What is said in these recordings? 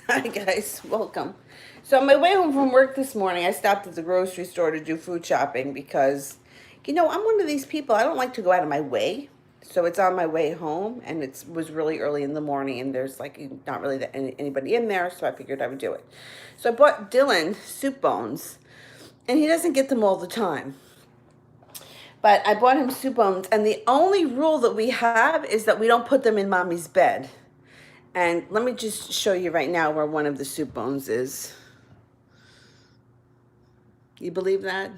Hi guys, welcome. So on my way home from work this morning, I stopped at the grocery store to do food shopping because, I'm one of these people, I don't like to go out of my way. So it's on my way home and it was really early in the morning and there's like not really anybody in there, so I figured I would do it. So I bought Dylan soup bones and he doesn't get them all the time. But I bought him soup bones and the only rule that we have is that we don't put them in mommy's bed. And let me just show you right now where one of the soup bones is. You believe that?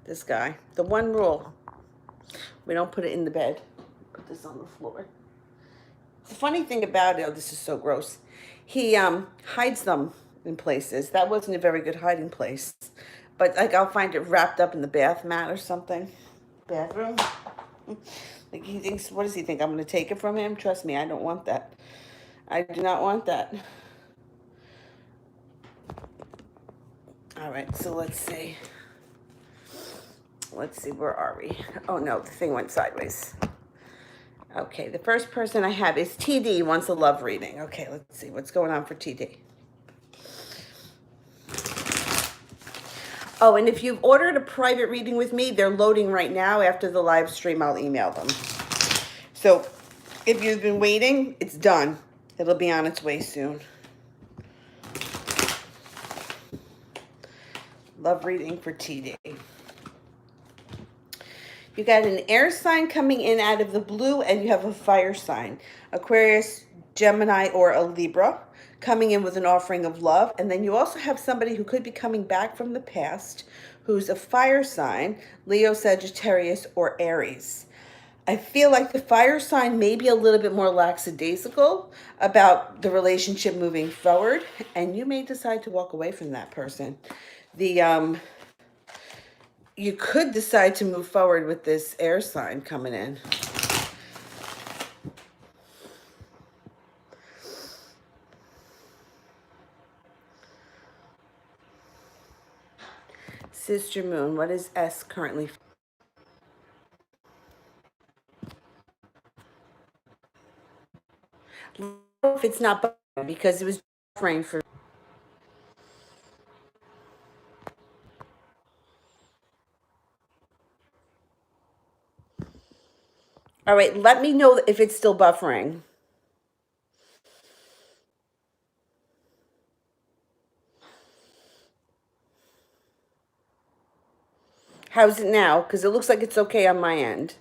This guy. The one rule. We don't put it in the bed. Put this on the floor. The funny thing about it, oh, this is so gross. He hides them in places. That wasn't a very good hiding place. But like I'll find it wrapped up in the bath mat or something. Bathroom. Like he thinks, what does he think? I'm going to take it from him? Trust me, I don't want that. I do not want that. All right, so let's see. Let's see, where are we? Oh no, the thing went sideways. Okay, the first person I have is TD, wants a love reading. Okay, let's see what's going on for TD. Oh, and if you've ordered a private reading with me, they're loading right now. After the live stream, I'll email them. So if you've been waiting, it's done. It'll be on its way soon. Love reading for TD. You got an air sign coming in out of the blue, and you have a fire sign. Aquarius, Gemini, or a Libra coming in with an offering of love. And then you also have somebody who could be coming back from the past who's a fire sign, Leo, Sagittarius, or Aries. I feel like the fire sign may be a little bit more lackadaisical about the relationship moving forward, and you may decide to walk away from that person. You could decide to move forward with this air sign coming in. Sister Moon, what is S currently? If it's not because it was buffering for. All right, let me know if it's still buffering. How's it now? Because it looks like it's okay on my end.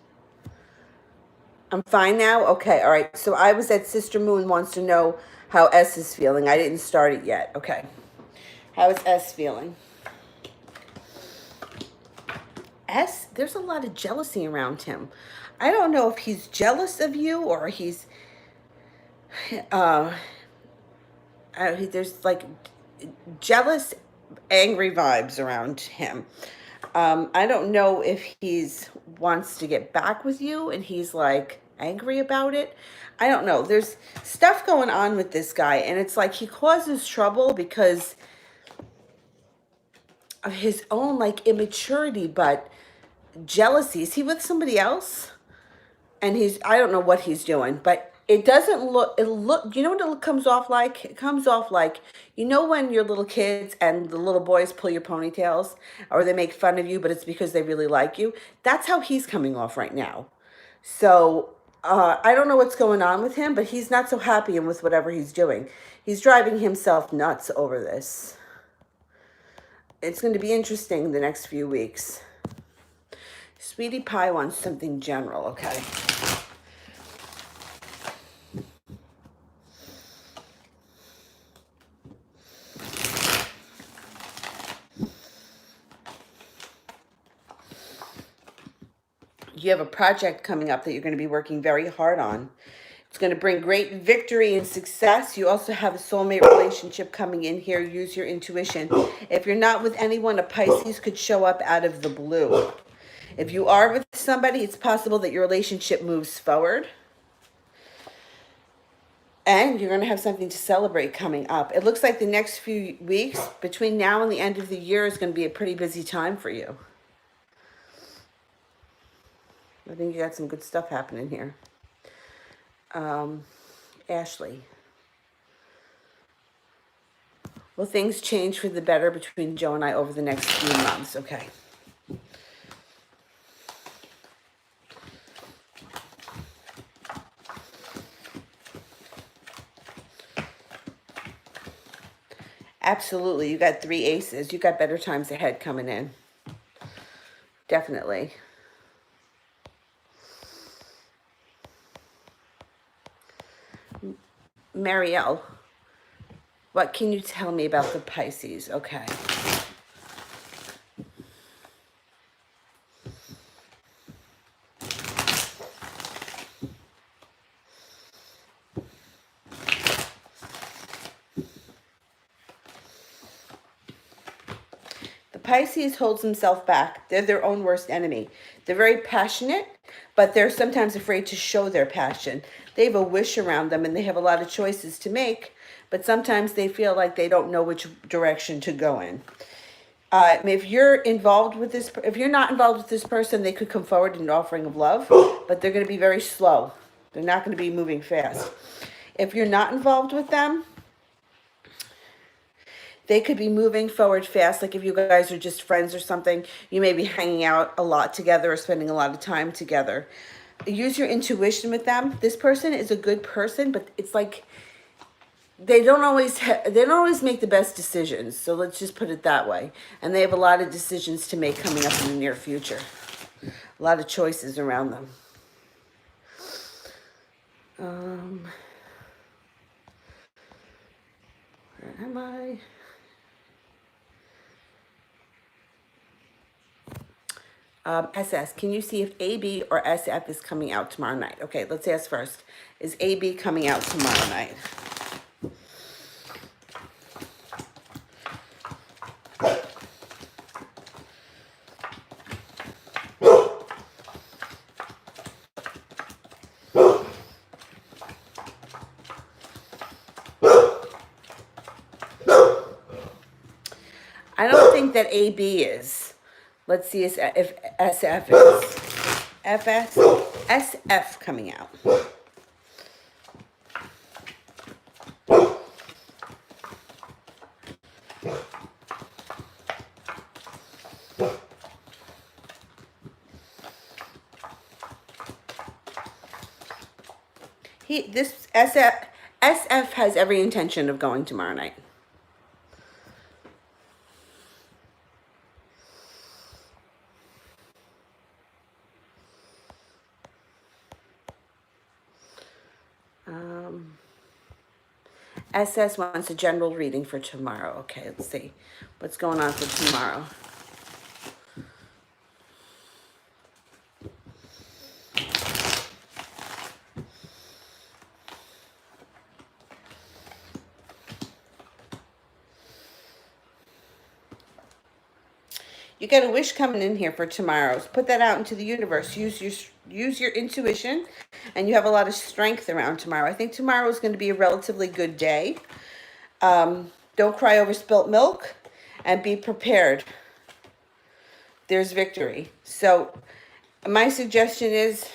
I'm fine now? Okay, all right. So I was at Sister Moon wants to know how S is feeling. I didn't start it yet. Okay. How is S feeling? S, there's a lot of jealousy around him. I don't know if he's jealous of you or he's uh there's like jealous, angry vibes around him. I don't know if he's wants to get back with you and he's like angry about it. I don't know. There's stuff going on with this guy, and it's like he causes trouble because of his own like immaturity, but jealousy. Is he with somebody else? And I don't know what he's doing, but it doesn't look, you know what it comes off like? It comes off like, when you're little kids and the little boys pull your ponytails or they make fun of you, but it's because they really like you. That's how he's coming off right now. So I don't know what's going on with him, but he's not so happy with whatever he's doing. He's driving himself nuts over this. It's going to be interesting the next few weeks. Sweetie Pie wants something general, okay? You have a project coming up that you're going to be working very hard on. It's going to bring great victory and success. You also have a soulmate relationship coming in here. Use your intuition. If you're not with anyone, a Pisces could show up out of the blue. If you are with somebody, it's possible that your relationship moves forward. And you're going to have something to celebrate coming up. It looks like the next few weeks, between now and the end of the year, is going to be a pretty busy time for you. I think you got some good stuff happening here. Ashley. Will things change for the better between Joe and I over the next few months? Okay. Absolutely. You got 3 aces. You got better times ahead coming in. Definitely. Marielle, what can you tell me about the Pisces? Okay. The Pisces holds himself back. They're their own worst enemy. They're very passionate, but they're sometimes afraid to show their passion. They have a wish around them and they have a lot of choices to make, but sometimes they feel like they don't know which direction to go in. If you're involved with this, if you're not involved with this person, they could come forward in an offering of love, but they're going to be very slow. They're not going to be moving fast. If you're not involved with them, they could be moving forward fast. Like if you guys are just friends or something, you may be hanging out a lot together or spending a lot of time together. Use your intuition with them. This person is a good person, but it's like they don't always make the best decisions. So let's just put it that way. And they have a lot of decisions to make coming up in the near future. A lot of choices around them. Where am I? SS, can you see if AB or SF is coming out tomorrow night? Okay, let's ask first. Is AB coming out tomorrow night? I don't think that AB is. Let's see if SF is. SF coming out. This SF has every intention of going tomorrow night. SS wants a general reading for tomorrow. Okay, let's see what's going on for tomorrow. You got a wish coming in here for tomorrow. Put that out into the universe. Use your intuition, and you have a lot of strength around tomorrow. I think tomorrow is going to be a relatively good day. Don't cry over spilt milk, and be prepared. There's victory. So my suggestion is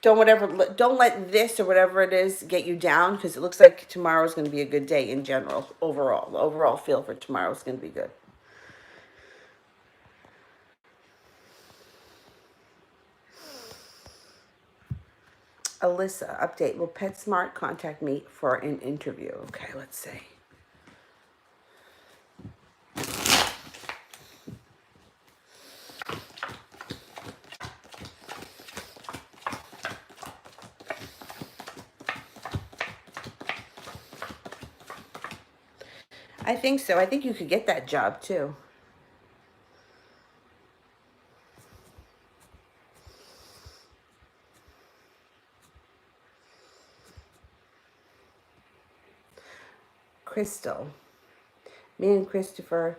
don't let this or whatever it is get you down, because it looks like tomorrow is going to be a good day in general. Overall, the overall feel for tomorrow is going to be good. Alyssa, update. Will PetSmart contact me for an interview? Okay, let's see. I think so. I think you could get that job too. Crystal. Me and Christopher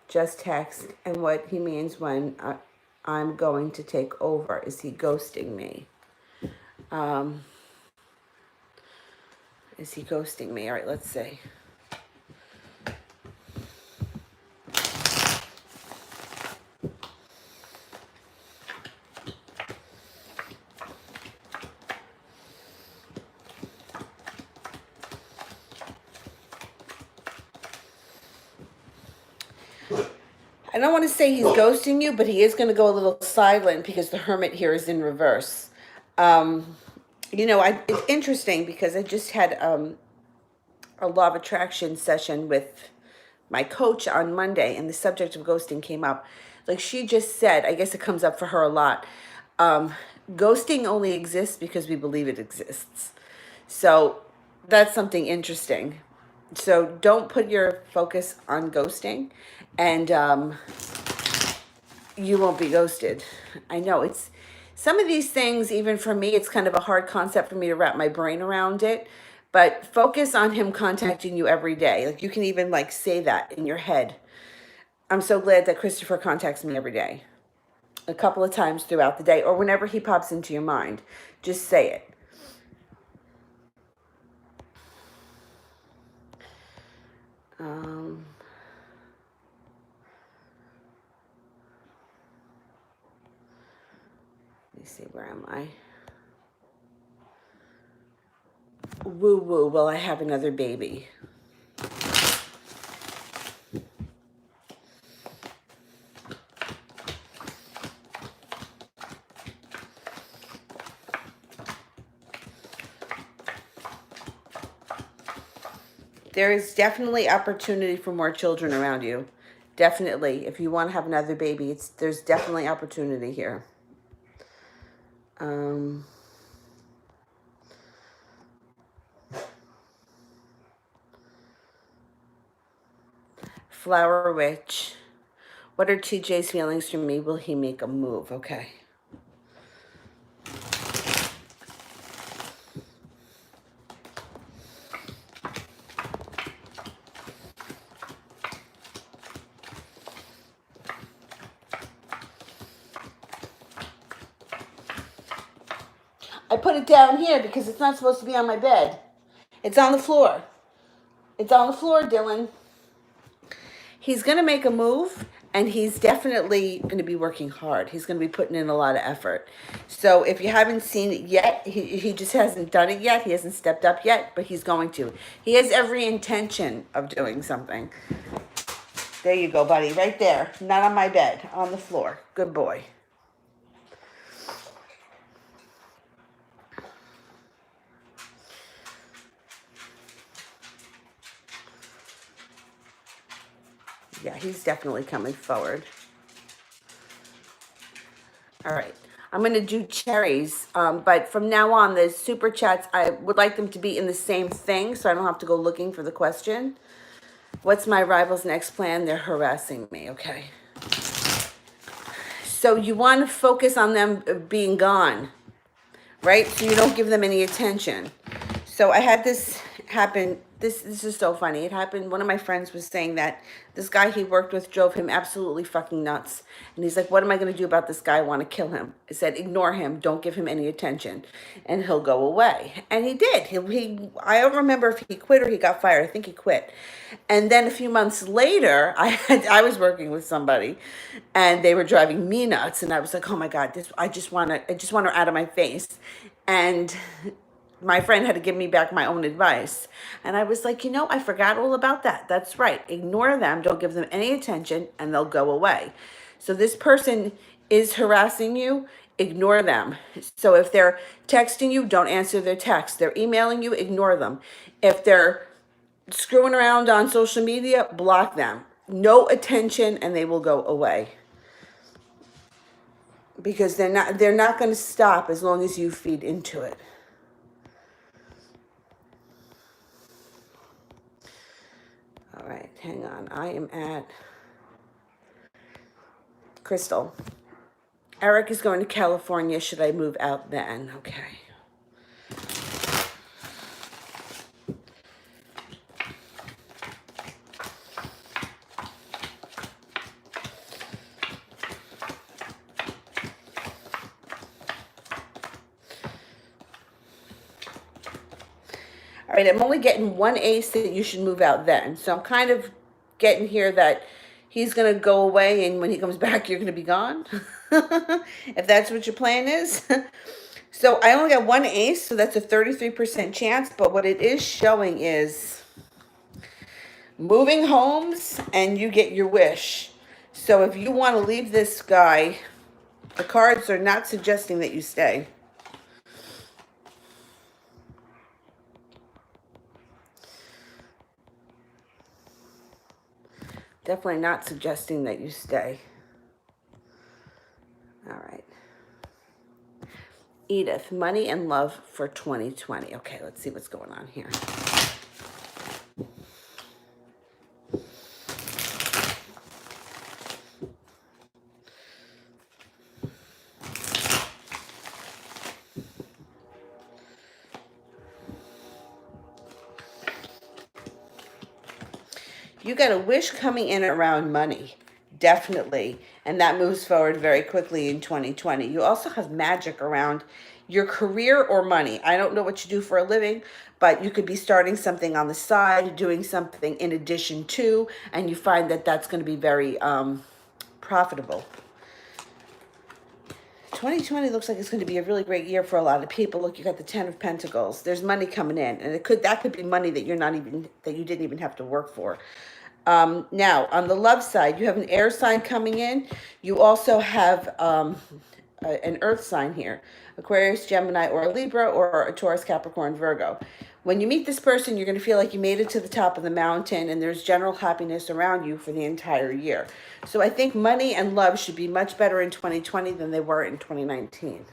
just text, and what he means when I'm going to take over. Is he ghosting me? Is he ghosting me? All right, let's see. I don't want to say he's ghosting you, but he is going to go a little silent because the Hermit here is in reverse. You know, it's interesting because I just had a law of attraction session with my coach on Monday, and the subject of ghosting came up. Like she just said, I guess it comes up for her a lot. Ghosting only exists because we believe it exists. So that's something interesting. So don't put your focus on ghosting, and you won't be ghosted. I know it's some of these things, even for me, it's kind of a hard concept for me to wrap my brain around it. But focus on him contacting you every day. Like you can even like say that in your head. I'm so glad that Christopher contacts me every day, a couple of times throughout the day, or whenever he pops into your mind. Just say it. Um, let me see, where am I? Woo woo, will I have another baby? There is definitely opportunity for more children around you. Definitely. If you want to have another baby, there's definitely opportunity here. Flower Witch. What are TJ's feelings for me? Will he make a move? Okay. I put it down here because it's not supposed to be on my bed. It's on the floor. It's on the floor, Dylan. He's going to make a move, and he's definitely going to be working hard. He's going to be putting in a lot of effort. So if you haven't seen it yet, he just hasn't done it yet. He hasn't stepped up yet, but he's going to. He has every intention of doing something. There you go, buddy. Right there. Not on my bed. On the floor. Good boy. Yeah, he's definitely coming forward. All right. I'm going to do cherries, but from now on, the super chats, I would like them to be in the same thing so I don't have to go looking for the question. What's my rival's next plan? They're harassing me. Okay. So you want to focus on them being gone, right? So you don't give them any attention. So I had this happen. This is so funny. It happened. One of my friends was saying that this guy he worked with drove him absolutely fucking nuts. And he's like, what am I going to do about this guy? I want to kill him. I said, ignore him. Don't give him any attention. And he'll go away. And he did. I don't remember if he quit or he got fired. I think he quit. And then a few months later, I was working with somebody and they were driving me nuts. And I was like, oh my God, I just want her out of my face. And my friend had to give me back my own advice. And I was like, I forgot all about that. That's right. Ignore them. Don't give them any attention and they'll go away. So this person is harassing you. Ignore them. So if they're texting you, don't answer their text. They're emailing you, ignore them. If they're screwing around on social media, block them. No attention and they will go away. Because they're not going to stop as long as you feed into it. All right, hang on. I am at Crystal. Eric is going to California. Should I move out then? Okay. All right, I'm only getting one ace that you should move out then. So I'm kind of getting here that he's going to go away and when he comes back, you're going to be gone. If that's what your plan is. So I only got one ace, so that's a 33% chance. But what it is showing is moving homes and you get your wish. So if you want to leave this guy, the cards are not suggesting that you stay. Definitely not suggesting that you stay. All right. Edith, money and love for 2020. Okay, let's see what's going on here. You got a wish coming in around money, definitely. And that moves forward very quickly in 2020. You also have magic around your career or money. I don't know what you do for a living, but you could be starting something on the side, doing something in addition to, and you find that that's going to be very profitable. 2020 looks like it's going to be a really great year for a lot of people. Look, you got the 10 of Pentacles. There's money coming in, and that could be money that you didn't even have to work for. Now, on the love side, you have an air sign coming in. You also have an earth sign here, Aquarius, Gemini, or a Libra, or a Taurus, Capricorn, Virgo. When you meet this person, you're going to feel like you made it to the top of the mountain, and there's general happiness around you for the entire year. So I think money and love should be much better in 2020 than they were in 2019.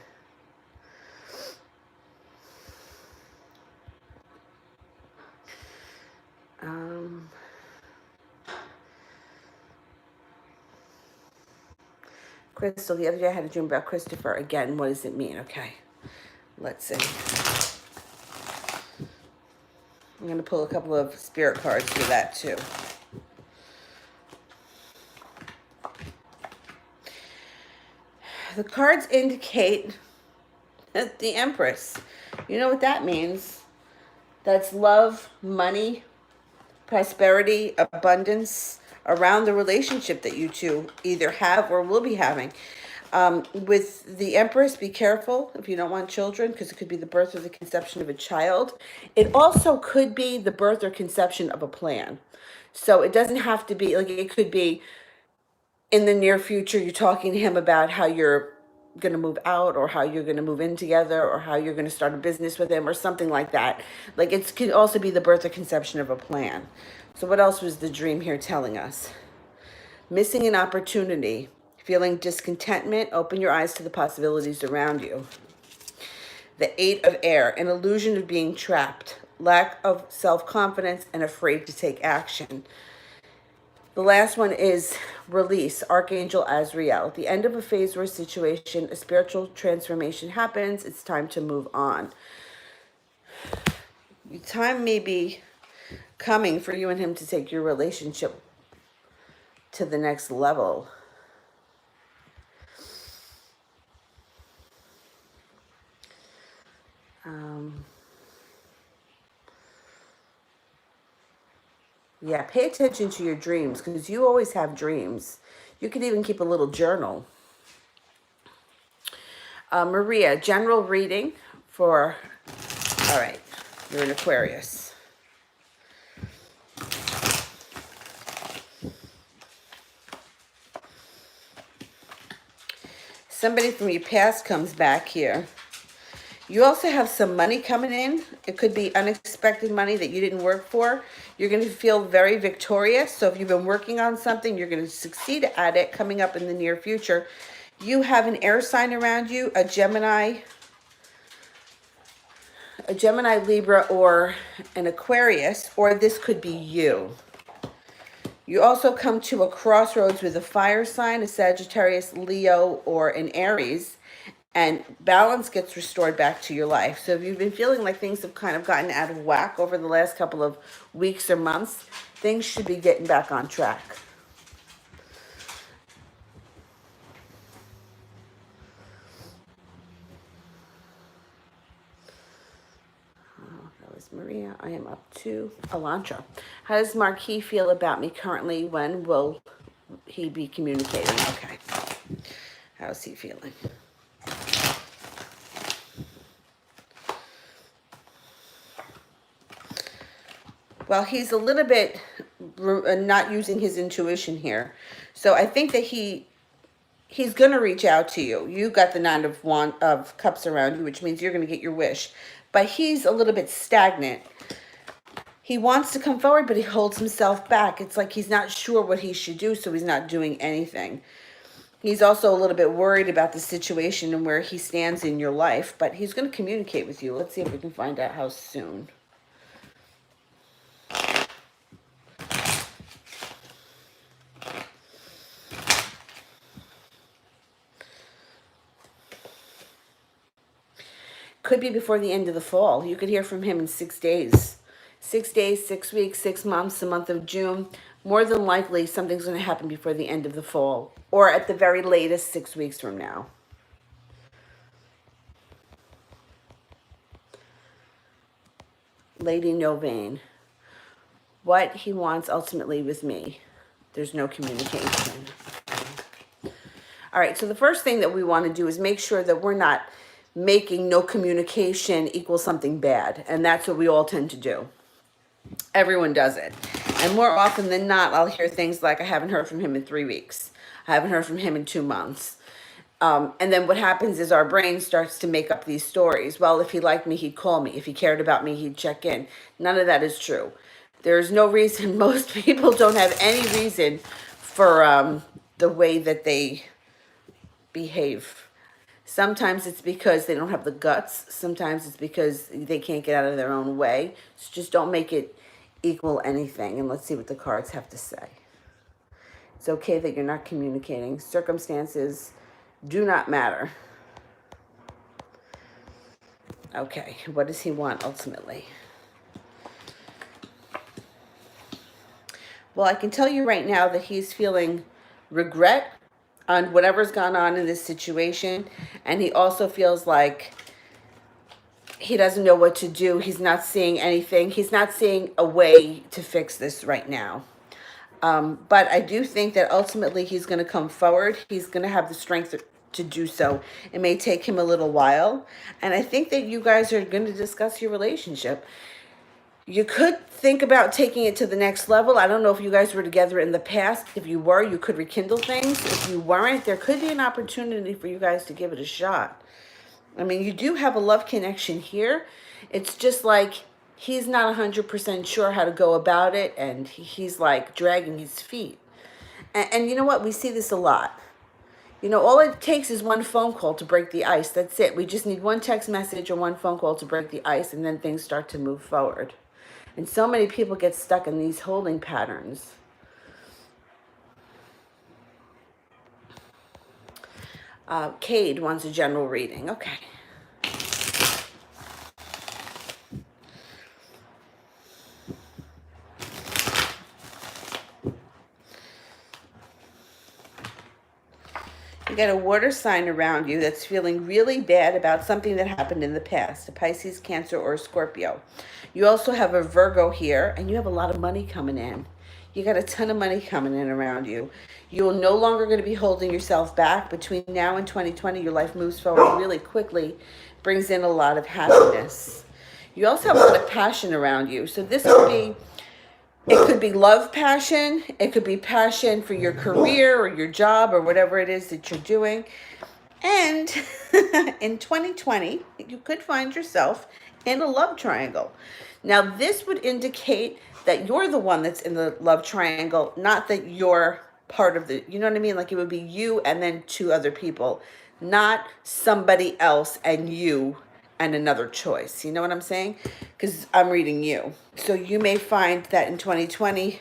Crystal, the other day I had a dream about Christopher. Again, what does it mean? Okay, let's see. I'm going to pull a couple of spirit cards for that too. The cards indicate that the Empress. You know what that means? That's love, money, prosperity, abundance around the relationship that you two either have or will be having. With the Empress, be careful if you don't want children, because it could be the birth or the conception of a child. It also could be the birth or conception of a plan. So it doesn't have to be, like, it could be in the near future, you're talking to him about how you're going to move out, or how you're going to move in together, or how you're going to start a business with him, or something like that. Like, it could also be the birth or conception of a plan. So what else was the dream here telling us? Missing an opportunity, feeling discontentment, open your eyes to the possibilities around you. The Eight of Air, an illusion of being trapped, lack of self-confidence, and afraid to take action. The last one is release, Archangel Azrael. At the end of a phase or a situation, a spiritual transformation happens. It's time to move on. Time may be coming for you and him to take your relationship to the next level. Yeah, pay attention to your dreams, because you always have dreams. You could even keep a little journal. Maria, general reading for, all right, you're an Aquarius. Somebody from your past comes back here. You also have some money coming in. It could be unexpected money that you didn't work for. You're going to feel very victorious. So if you've been working on something, you're going to succeed at it coming up in the near future. You have an air sign around you, a Gemini, Libra, or an Aquarius, or this could be you. You also come to a crossroads with a fire sign, a Sagittarius, Leo, or an Aries, and balance gets restored back to your life. So if you've been feeling like things have kind of gotten out of whack over the last couple of weeks or months, things should be getting back on track. That was Maria. I am up to Elantra. How does Marky feel about me currently? When will he be communicating? Okay. How's he feeling? Well, he's a little bit not using his intuition here. So I think that he's going to reach out to you. You got the Nine of Cups around you, which means you're going to get your wish. But he's a little bit stagnant. He wants to come forward, but he holds himself back. It's like he's not sure what he should do, so he's not doing anything. He's also a little bit worried about the situation and where he stands in your life, but he's going to communicate with you. Let's see if we can find out how soon. Could be before the end of the fall. You could hear from him in 6 days. 6 days, 6 weeks, 6 months, the month of June. More than likely, something's going to happen before the end of the fall, or at the very latest, 6 weeks from now. Lady Novain. What he wants ultimately with me. There's no communication. All right, so the first thing that we want to do is make sure that we're not making no communication equal something bad. And that's what we all tend to do. Everyone does it. And more often than not, I'll hear things like, I haven't heard from him in 3 weeks. I haven't heard from him in 2 months. And then what happens is our brain starts to make up these stories. Well, if he liked me, he'd call me. If he cared about me, he'd check in. None of that is true. There's no reason. Most people don't have any reason for the way that they behave. Sometimes it's because they don't have the guts. Sometimes it's because they can't get out of their own way. So just don't make it equal anything. And let's see what the cards have to say. It's okay that you're not communicating. Circumstances do not matter. Okay, what does he want ultimately? Well, I can tell you right now that he's feeling regret on whatever's gone on in this situation. And he also feels like he doesn't know what to do. He's not seeing anything. He's not seeing a way to fix this right now. But I do think that ultimately he's going to come forward. He's going to have the strength to do so. It may take him a little while. And I think that you guys are going to discuss your relationship. You could think about taking it to the next level. I don't know if you guys were together in the past. If you were, you could rekindle things. If you weren't, there could be an opportunity for you guys to give it a shot. I mean, you do have a love connection here. It's just like he's not 100% sure how to go about it, and he's like dragging his feet. And you know what? We see this a lot. You know, all it takes is one phone call to break the ice. That's it. We just need one text message or one phone call to break the ice, and then things start to move forward. And so many people get stuck in these holding patterns. Kade wants a general reading. Okay. You got a water sign around you that's feeling really bad about something that happened in the past. A Pisces, Cancer, or a Scorpio. You also have a Virgo here, and you have a lot of money coming in. You got a ton of money coming in around you. You're no longer going to be holding yourself back. Between now and 2020, your life moves forward really quickly, brings in a lot of happiness. You also have a lot of passion around you. So this could be, it could be love passion. It could be passion for your career or your job or whatever it is that you're doing. And in 2020, you could find yourself in a love triangle. Now, this would indicate that you're the one that's in the love triangle, not that you're part of the, you know what I mean? Like it would be you and then 2 other people, not somebody else and you and another choice. You know what I'm saying? Because I'm reading you. So you may find that in 2020,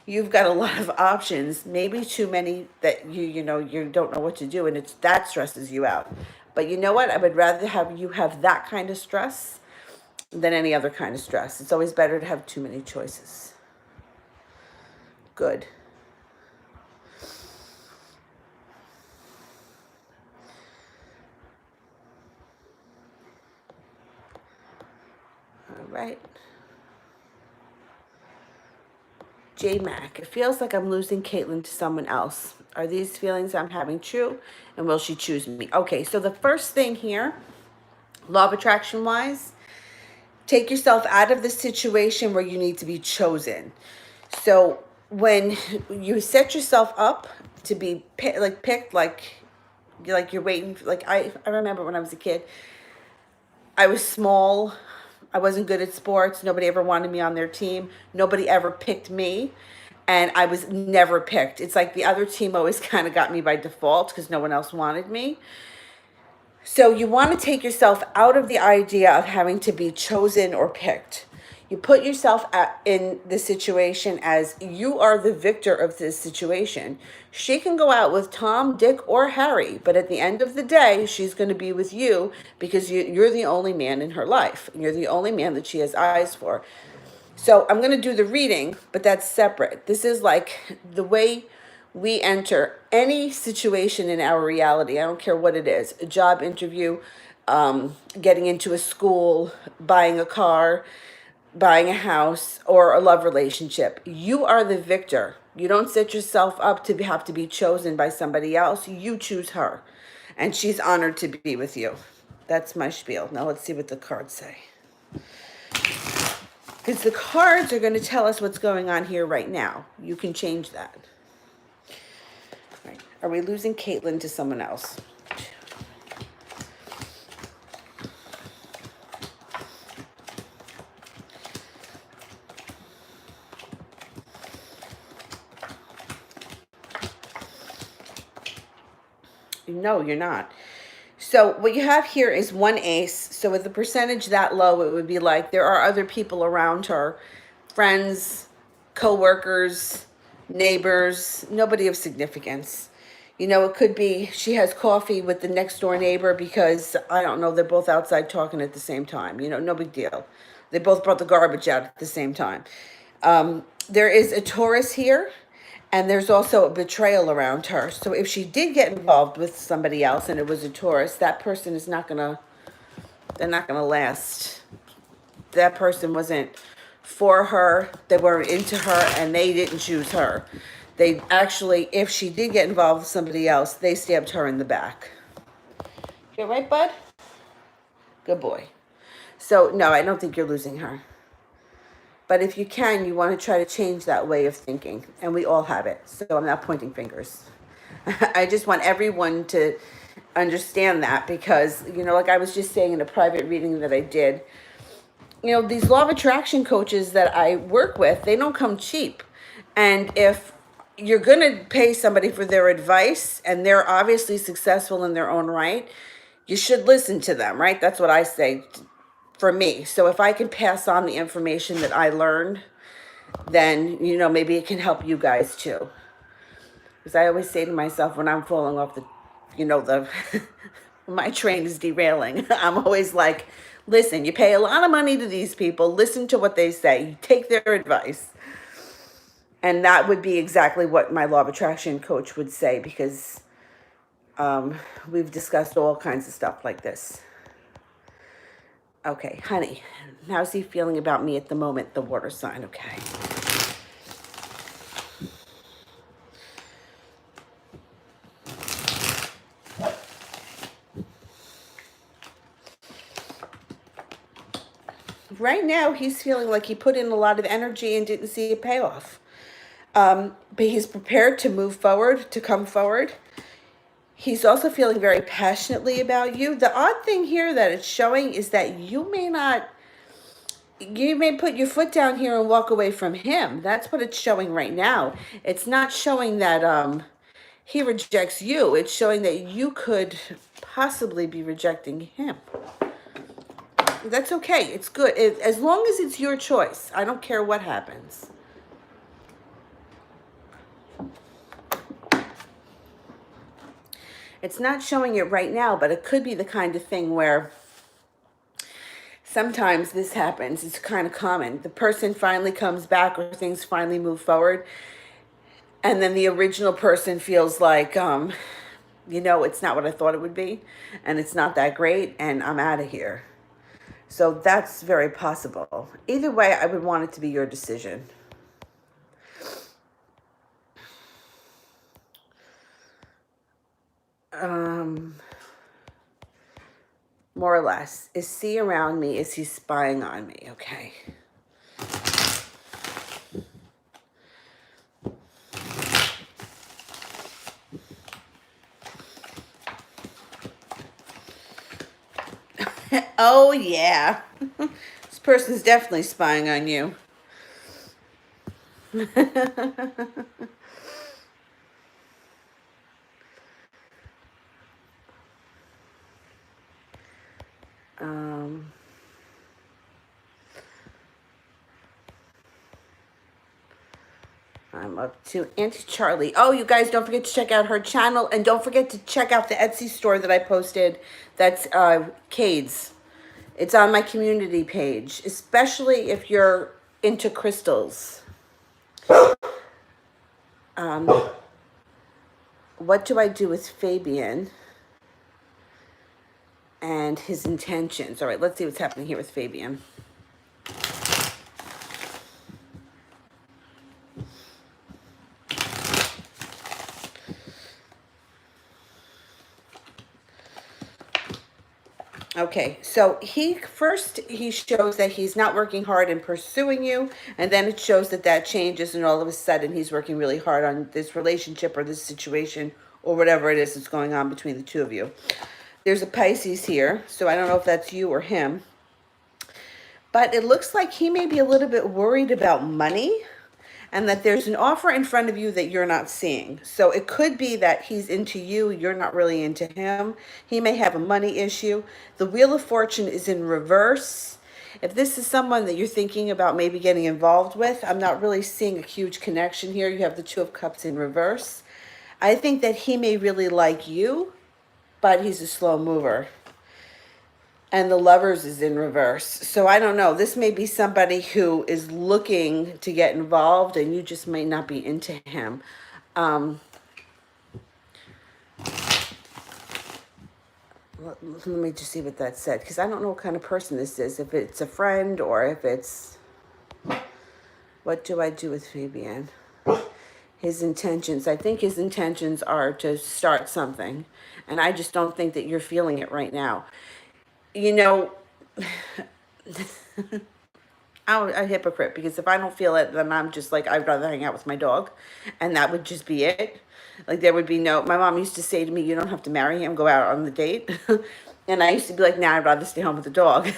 you've got a lot of options, maybe too many that you don't know what to do, and that stresses you out. But you know what? I would rather have you have that kind of stress than any other kind of stress. It's always better to have too many choices. Good. All right. J-Mac, it feels like I'm losing Caitlin to someone else. Are these feelings I'm having true? And will she choose me? Okay, so the first thing here, law of attraction wise, take yourself out of the situation where you need to be chosen. So when you set yourself up to be picked, like you're waiting, like I remember when I was a kid, I was small. I wasn't good at sports. Nobody ever wanted me on their team. Nobody ever picked me. And I was never picked. It's like the other team always kind of got me by default because no one else wanted me. So you want to take yourself out of the idea of having to be chosen or picked. You put yourself in the situation as you are the victor of this situation. She can go out with Tom, Dick, or Harry, but at the end of the day, she's going to be with you because you're the only man in her life. You're the only man that she has eyes for. So I'm going to do the reading, but that's separate. This is like the way we enter any situation in our reality. I don't care what it is, a job interview, getting into a school, buying a car, buying a house, or a love relationship. You are the victor. You don't set yourself up to have to be chosen by somebody else. You choose her, and she's honored to be with you. That's my spiel. Now let's see what the cards say. Because the cards are going to tell us what's going on here right now. You can change that. Right. Are we losing Caitlin to someone else? No, you're not. So what you have here is one ace. So with the percentage that low, it would be like there are other people around her, friends, co-workers, neighbors, nobody of significance. You know, it could be she has coffee with the next door neighbor because, I don't know, they're both outside talking at the same time. You know, no big deal. They both brought the garbage out at the same time. There is a Taurus here, and there's also a betrayal around her. So if she did get involved with somebody else and it was a Taurus, that person is not gonna, they're not gonna last. That person wasn't for her, they weren't into her, and they didn't choose her. They actually, if she did get involved with somebody else, they stabbed her in the back. You right, bud? Good boy. So no, I don't think you're losing her. But if you can, you want to try to change that way of thinking. And we all have it. So I'm not pointing fingers. I just want everyone to understand that because, you know, like I was just saying in a private reading that I did, you know, these law of attraction coaches that I work with, they don't come cheap. And if you're going to pay somebody for their advice and they're obviously successful in their own right, you should listen to them, right? That's what I say for me. So if I can pass on the information that I learned, then, you know, maybe it can help you guys too. Because I always say to myself when I'm falling off the, you know, the, my train is derailing, I'm always like, listen, you pay a lot of money to these people, listen to what they say, take their advice. And that would be exactly what my law of attraction coach would say because we've discussed all kinds of stuff like this. Okay, honey, how's he feeling about me at the moment, the water sign? Okay. Right now, he's feeling like he put in a lot of energy and didn't see a payoff. But he's prepared to move forward, to come forward. He's also feeling very passionately about you. The odd thing here that it's showing is that you may put your foot down here and walk away from him. That's what it's showing right now. It's not showing that he rejects you. It's showing that you could possibly be rejecting him. That's okay. It's good. As long as it's your choice. I don't care what happens. It's not showing it right now, but it could be the kind of thing where sometimes this happens. It's kind of common. The person finally comes back or things finally move forward. And then the original person feels like, you know, it's not what I thought it would be. And it's not that great. And I'm out of here. So that's very possible. Either way, I would want it to be your decision. More or less. Is C around me? Is he spying on me? Okay. Oh, yeah. This person's definitely spying on you. um, I'm up to Auntie Charlie. Oh, you guys, don't forget to check out her channel. And don't forget to check out the Etsy store that I posted. That's Kade's. It's on my community page, especially if you're into crystals. What do I do with Fabian and his intentions? All right, let's see what's happening here with Fabian. Okay, so he shows that he's not working hard in pursuing you, and then it shows that that changes, and all of a sudden he's working really hard on this relationship or this situation or whatever it is that's going on between the two of you. There's a Pisces here, so I don't know if that's you or him, but it looks like he may be a little bit worried about money, and that there's an offer in front of you that you're not seeing. So it could be that he's into you, you're not really into him. He may have a money issue. The Wheel of Fortune is in reverse. If this is someone that you're thinking about maybe getting involved with, I'm not really seeing a huge connection here. You have the Two of Cups in reverse. I think that he may really like you, but he's a slow mover. And the Lovers is in reverse. So I don't know. This may be somebody who is looking to get involved and you just may not be into him. Let me just see what that said, because I don't know what kind of person this is. If it's a friend or if it's... What do I do with Fabian? His intentions. I think his intentions are to start something. And I just don't think that you're feeling it right now. You know... I'm a hypocrite, because if I don't feel it, then I'm just like, I'd rather hang out with my dog, and that would just be it. Like, there would be no... My mom used to say to me, you don't have to marry him, go out on the date. And I used to be like, nah, I'd rather stay home with the dog.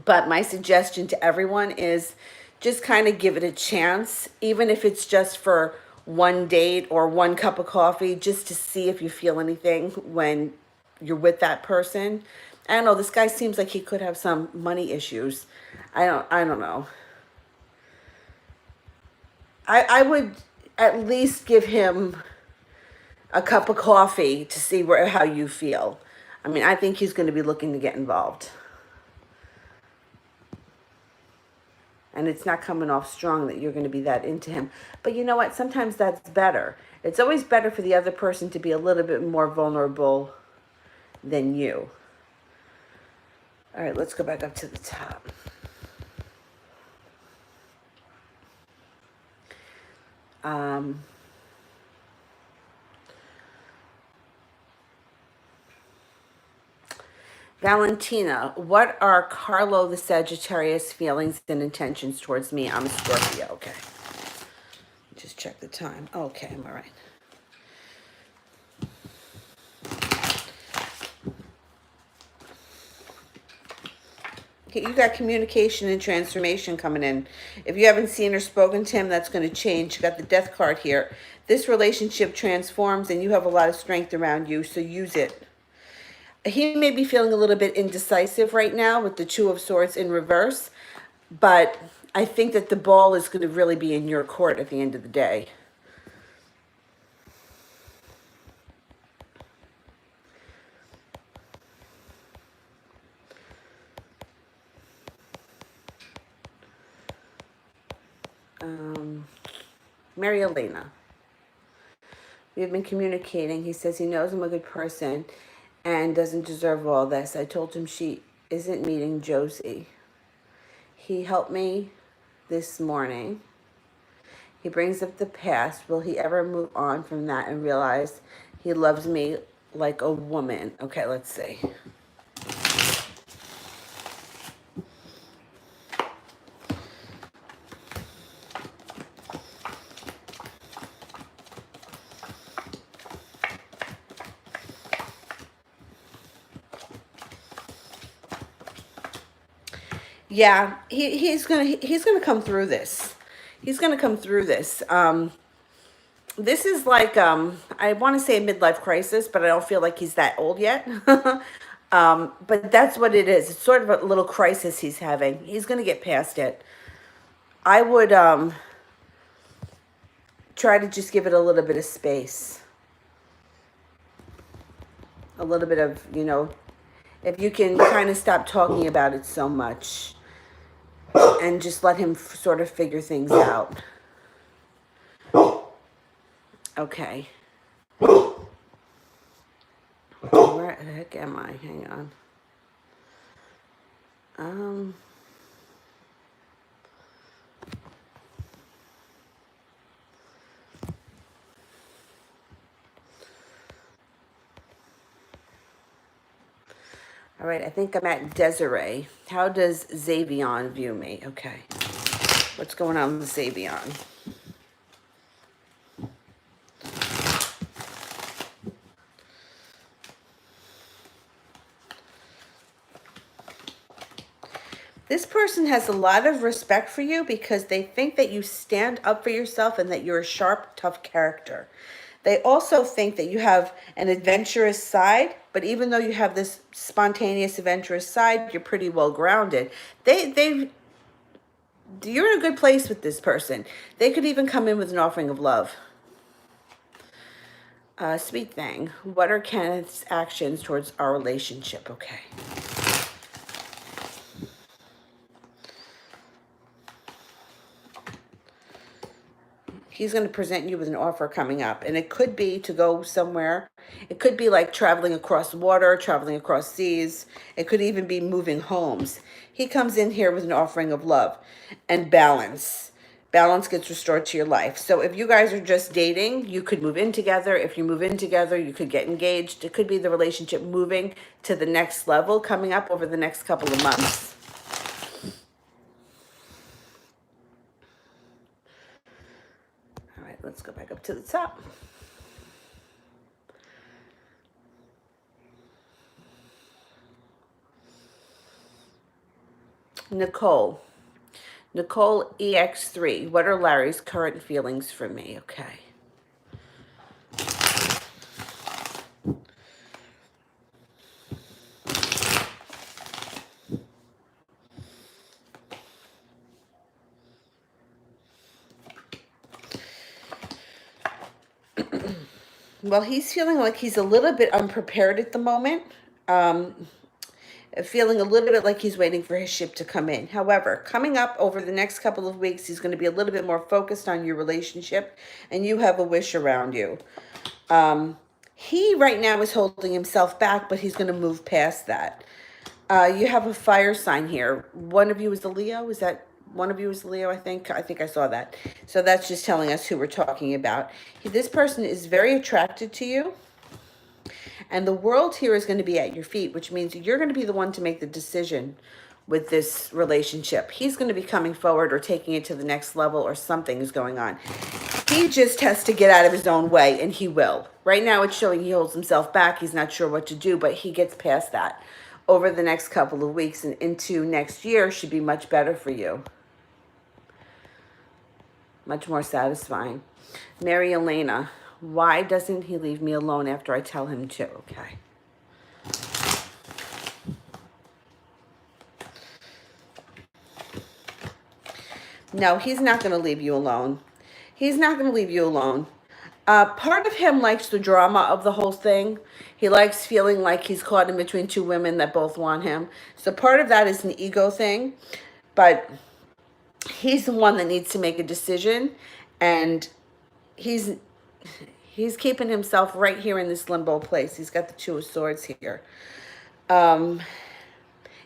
But my suggestion to everyone is just kind of give it a chance, even if it's just for one date or one cup of coffee, just to see if you feel anything when you're with that person. I don't know, this guy seems like he could have some money issues. I don't know. I would at least give him a cup of coffee to see how you feel. I mean, I think he's going to be looking to get involved. And it's not coming off strong that you're going to be that into him. But you know what? Sometimes that's better. It's always better for the other person to be a little bit more vulnerable than you. All right, let's go back up to the top. Valentina, what are Carlo the Sagittarius feelings and intentions towards me? I'm a Scorpio. Okay. Just check the time. Okay, I'm all right. Okay, you got communication and transformation coming in. If you haven't seen or spoken to him, that's going to change. You got the Death card here. This relationship transforms and you have a lot of strength around you, so use it. He may be feeling a little bit indecisive right now with the Two of Swords in reverse, but I think that the ball is going to really be in your court at the end of the day. Mary Elena. We've been communicating. He says he knows I'm a good person and doesn't deserve all this. I told him she isn't meeting Josie. He helped me this morning. He brings up the past. Will he ever move on from that and realize he loves me like a woman? Okay, let's see. Yeah, he's gonna come through this. He's gonna come through this. This is like I want to say a midlife crisis, but I don't feel like he's that old yet. But that's what it is. It's sort of a little crisis he's having. He's gonna get past it. I would try to just give it a little bit of space, a little bit of, if you can kind of stop talking about it so much and just let him sort of figure things out. Okay. Where the heck am I? Hang on. Um, all right, I think I'm at Desiree. How does Xavion view me? Okay. What's going on with Xavion? This person has a lot of respect for you because they think that you stand up for yourself and that you're a sharp, tough character. They also think that you have an adventurous side, but even though you have this spontaneous, adventurous side, you're pretty well grounded. You're in a good place with this person. They could even come in with an offering of love. Sweet thing. What are Kenneth's actions towards our relationship? Okay. He's going to present you with an offer coming up, and it could be to go somewhere. It could be like traveling across water, traveling across seas. It could even be moving homes. He comes in here with an offering of love and balance. Balance gets restored to your life. So if you guys are just dating, you could move in together. If you move in together, you could get engaged. It could be the relationship moving to the next level coming up over the next couple of months. All right, let's go back up to the top. Nicole. Nicole EX3. What are Larry's current feelings for me? Okay. Well, he's feeling like he's a little bit unprepared at the moment. Um, Feeling a little bit like he's waiting for his ship to come in. However, coming up over the next couple of weeks, he's going to be a little bit more focused on your relationship, and you have a wish around you. He right now is holding himself back, but he's going to move past that. You have a fire sign here. One of you is a Leo. Is that one of you is Leo? I think I saw that. So that's just telling us who we're talking about. This person is very attracted to you. And the world here is going to be at your feet, which means you're going to be the one to make the decision with this relationship. He's going to be coming forward or taking it to the next level, or something is going on. He just has to get out of his own way, and he will. Right now it's showing he holds himself back. He's not sure what to do, but he gets past that. Over the next couple of weeks and into next year should be much better for you. Much more satisfying. Mary Elena, why doesn't he leave me alone after I tell him to? Okay. No, he's not going to leave you alone. He's not going to leave you alone. Part of him likes the drama of the whole thing. He likes feeling like he's caught in between two women that both want him. So part of that is an ego thing. But he's the one that needs to make a decision. And he's keeping himself right here in this limbo place. He's got the Two of Swords here.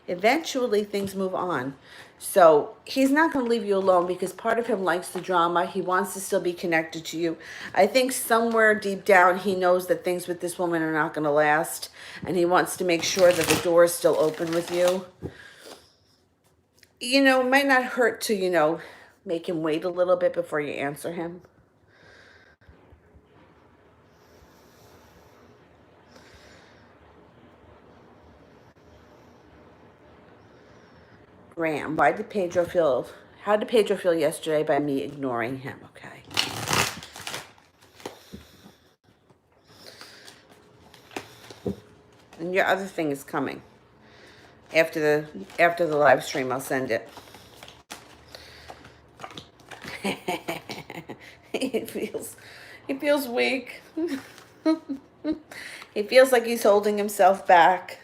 Eventually things move on. So he's not going to leave you alone because part of him likes the drama. He wants to still be connected to you. I think somewhere deep down he knows that things with this woman are not going to last, and he wants to make sure that the door is still open with you. It might not hurt to, make him wait a little bit before you answer him. Ram. Why did Pedro feel, how did Pedro feel yesterday by me ignoring him? Okay. And your other thing is coming. After the live stream, I'll send it. He feels weak. He feels like he's holding himself back.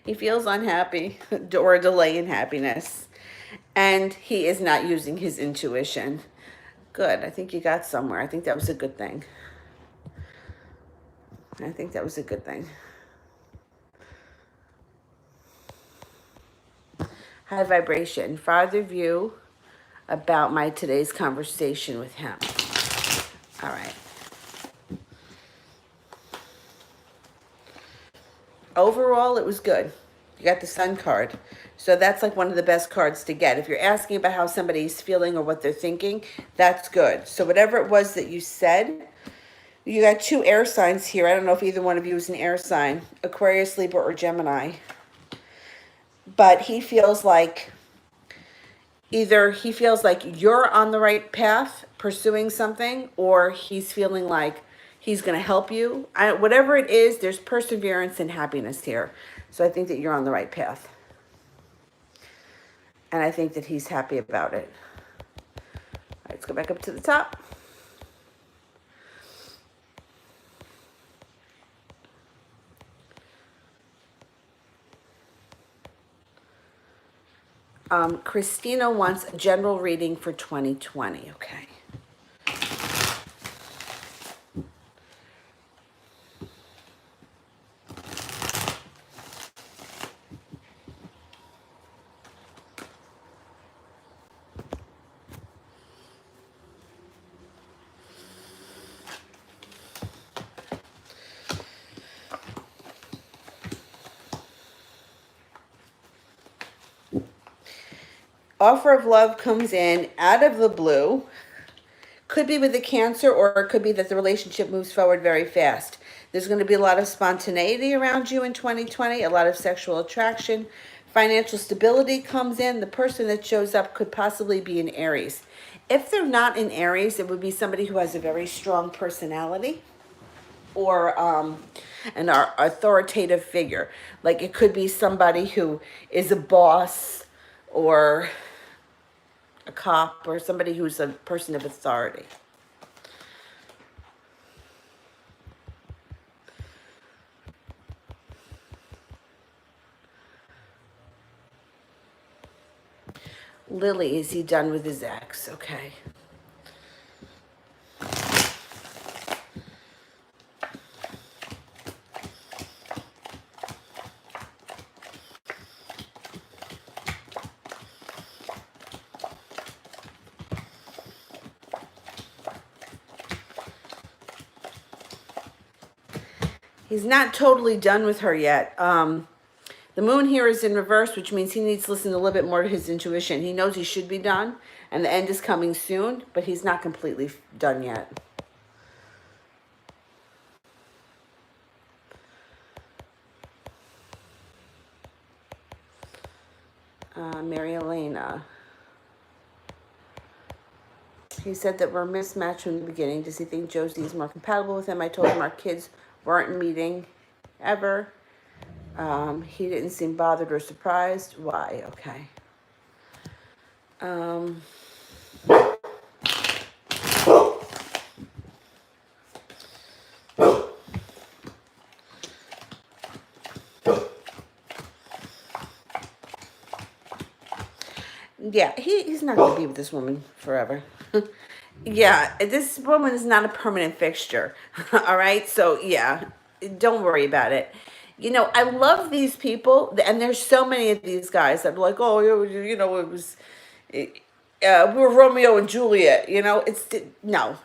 He feels unhappy or a delay in happiness. And he is not using his intuition. Good. I think you got somewhere. I think that was a good thing. I think that was a good thing. High vibration. Farther view about my today's conversation with him. All right. Overall, it was good. You got the Sun card. So that's like one of the best cards to get. If you're asking about how somebody's feeling or what they're thinking, that's good. So whatever it was that you said, you got 2 air signs here. I don't know if either one of you is an air sign, Aquarius, Libra, or Gemini. But he feels like either he feels like you're on the right path pursuing something, or he's feeling like he's going to help you. Whatever it is, there's perseverance and happiness here. So I think that you're on the right path. And I think that he's happy about it. All right, let's go back up to the top. Christina wants a general reading for 2020. Okay. Offer of love comes in out of the blue. Could be with the Cancer, or it could be that the relationship moves forward very fast. There's going to be a lot of spontaneity around you in 2020, a lot of sexual attraction. Financial stability comes in. The person that shows up could possibly be an Aries. If they're not in Aries, it would be somebody who has a very strong personality, or an authoritative figure. Like it could be somebody who is a boss, or a cop, or somebody who's a person of authority. Lily, is he done with his ex? Okay. He's not totally done with her yet. The moon here is in reverse, which means he needs to listen a little bit more to his intuition. He knows he should be done, and the end is coming soon, but he's not completely done yet. Mary Elena. He said that we're mismatched from the beginning. Does he think Josie is more compatible with him? I told him our kids weren't meeting ever. He didn't seem bothered or surprised. Why? Okay. Yeah, he's not going to be with this woman forever. Yeah, this woman is not a permanent fixture. All right? So, yeah, don't worry about it. You know, I love these people, and there's so many of these guys that are like, oh, you know, it was, we were Romeo and Juliet. You know, no,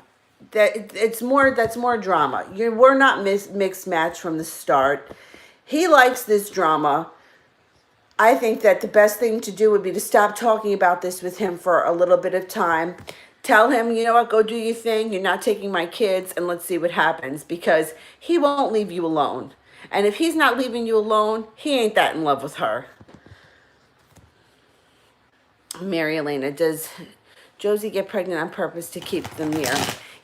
that's more drama. We're not mixed match from the start. He likes this drama. I think that the best thing to do would be to stop talking about this with him for a little bit of time. Tell him, you know what, go do your thing. You're not taking my kids, and let's see what happens, because he won't leave you alone. And if he's not leaving you alone, he ain't that in love with her. Mary Elena, does Josie get pregnant on purpose to keep them near?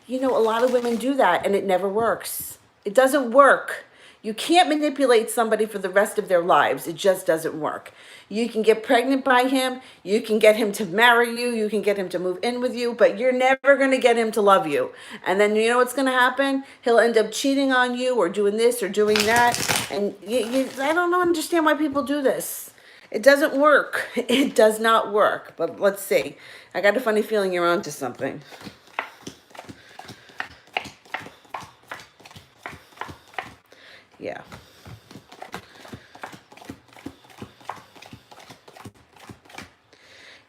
You know, a lot of women do that and it never works. It doesn't work. You can't manipulate somebody for the rest of their lives. It just doesn't work. You can get pregnant by him. You can get him to marry you. You can get him to move in with you, but you're never going to get him to love you. And then you know what's going to happen? He'll end up cheating on you or doing this or doing that. And I don't understand why people do this. It doesn't work. It does not work. But let's see. I got a funny feeling you're onto something. Yeah.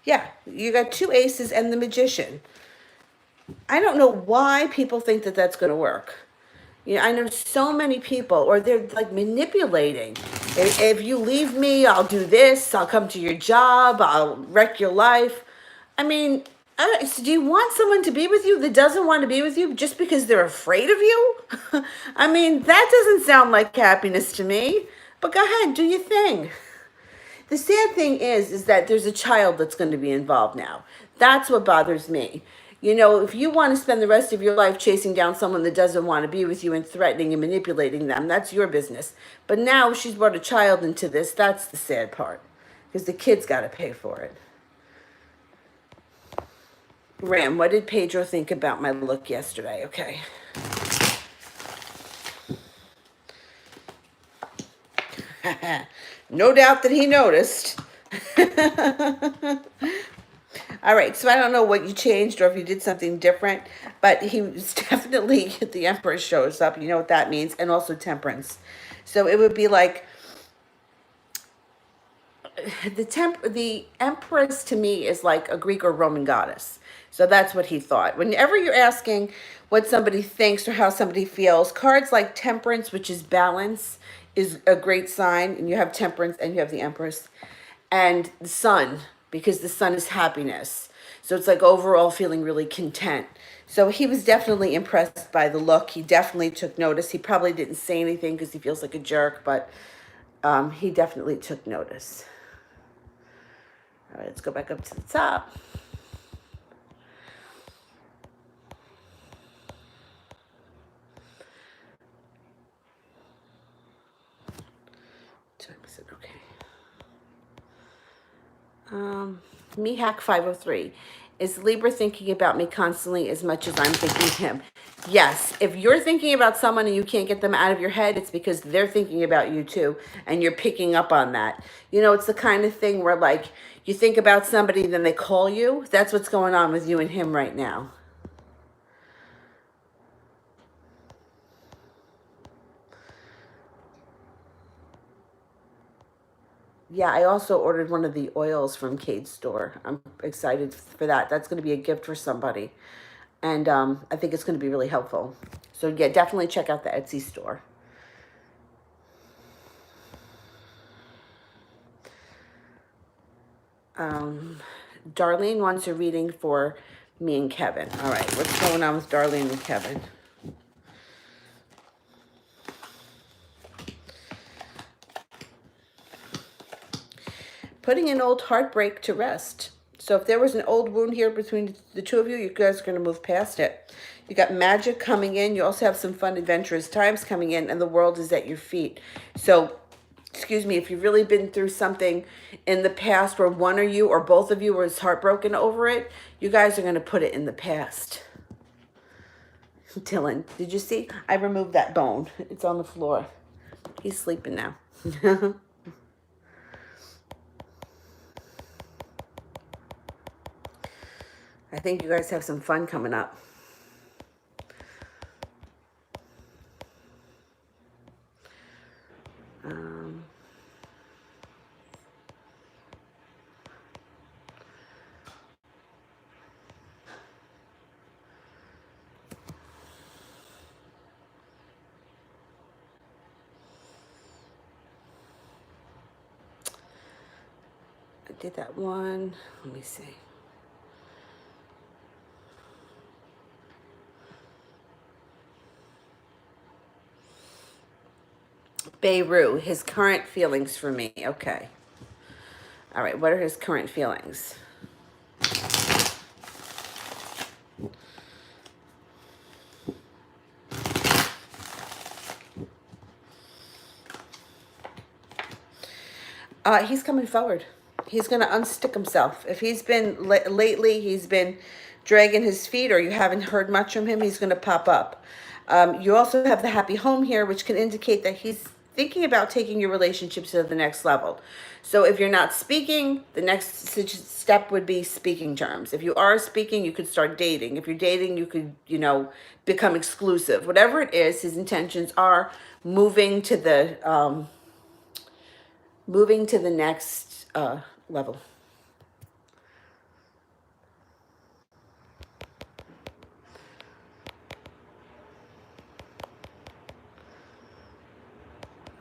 Yeah, you got two aces and the magician. I don't know why people think that that's going to work. You know, I know so many people, or they're like manipulating. If you leave me, I'll do this. I'll come to your job. I'll wreck your life. I mean, so do you want someone to be with you that doesn't want to be with you just because they're afraid of you? I mean, that doesn't sound like happiness to me. But go ahead, do your thing. The sad thing is that there's a child that's going to be involved now. That's what bothers me. You know, if you want to spend the rest of your life chasing down someone that doesn't want to be with you and threatening and manipulating them, that's your business. But now she's brought a child into this. That's the sad part, because the kid's got to pay for it. Ram, what did Pedro think about my look yesterday? Okay. No doubt that he noticed. All right, so I don't know what you changed or if you did something different, but he was definitely, the Empress shows up. You know what that means, and also Temperance. So it would be like, the Empress to me is like a Greek or Roman goddess. So that's what he thought. Whenever you're asking what somebody thinks or how somebody feels, cards like Temperance, which is balance, is a great sign. And you have Temperance and you have the Empress. And the Sun, because the Sun is happiness. So it's like overall feeling really content. So he was definitely impressed by the look. He definitely took notice. He probably didn't say anything because he feels like a jerk, but he definitely took notice. All right, let's go back up to the top. Okay. Mihak 503. Is Libra thinking about me constantly as much as I'm thinking him? Yes. If you're thinking about someone and you can't get them out of your head, it's because they're thinking about you too, and you're picking up on that. You know, it's the kind of thing where like you think about somebody, then they call you. That's what's going on with you and him right now. Yeah, I also ordered one of the oils from Kade's store. I'm excited for that. That's going to be a gift for somebody. And I think it's going to be really helpful. So yeah, definitely check out the Etsy store. Darlene wants a reading for me and Kevin. All right, what's going on with Darlene and Kevin? Putting an old heartbreak to rest. So if there was an old wound here between the two of you, you guys are going to move past it. You got magic coming in. You also have some fun, adventurous times coming in, and the world is at your feet. So, excuse me, if you've really been through something in the past where one of you or both of you was heartbroken over it, you guys are going to put it in the past. Dylan, did you see? I removed that bone. It's on the floor. He's sleeping now. I think you guys have some fun coming up. I did that one. Let me see. Bayrou, his current feelings for me. Okay. All right, what are his current feelings? He's coming forward. He's going to unstick himself. If he's been lately, he's been dragging his feet, or you haven't heard much from him, he's going to pop up. You also have the happy home here, which can indicate that he's thinking about taking your relationship to the next level. So if you're not speaking, the next step would be speaking terms. If you are speaking, you could start dating. If you're dating, you could, become exclusive. Whatever it is, his intentions are moving to the next level.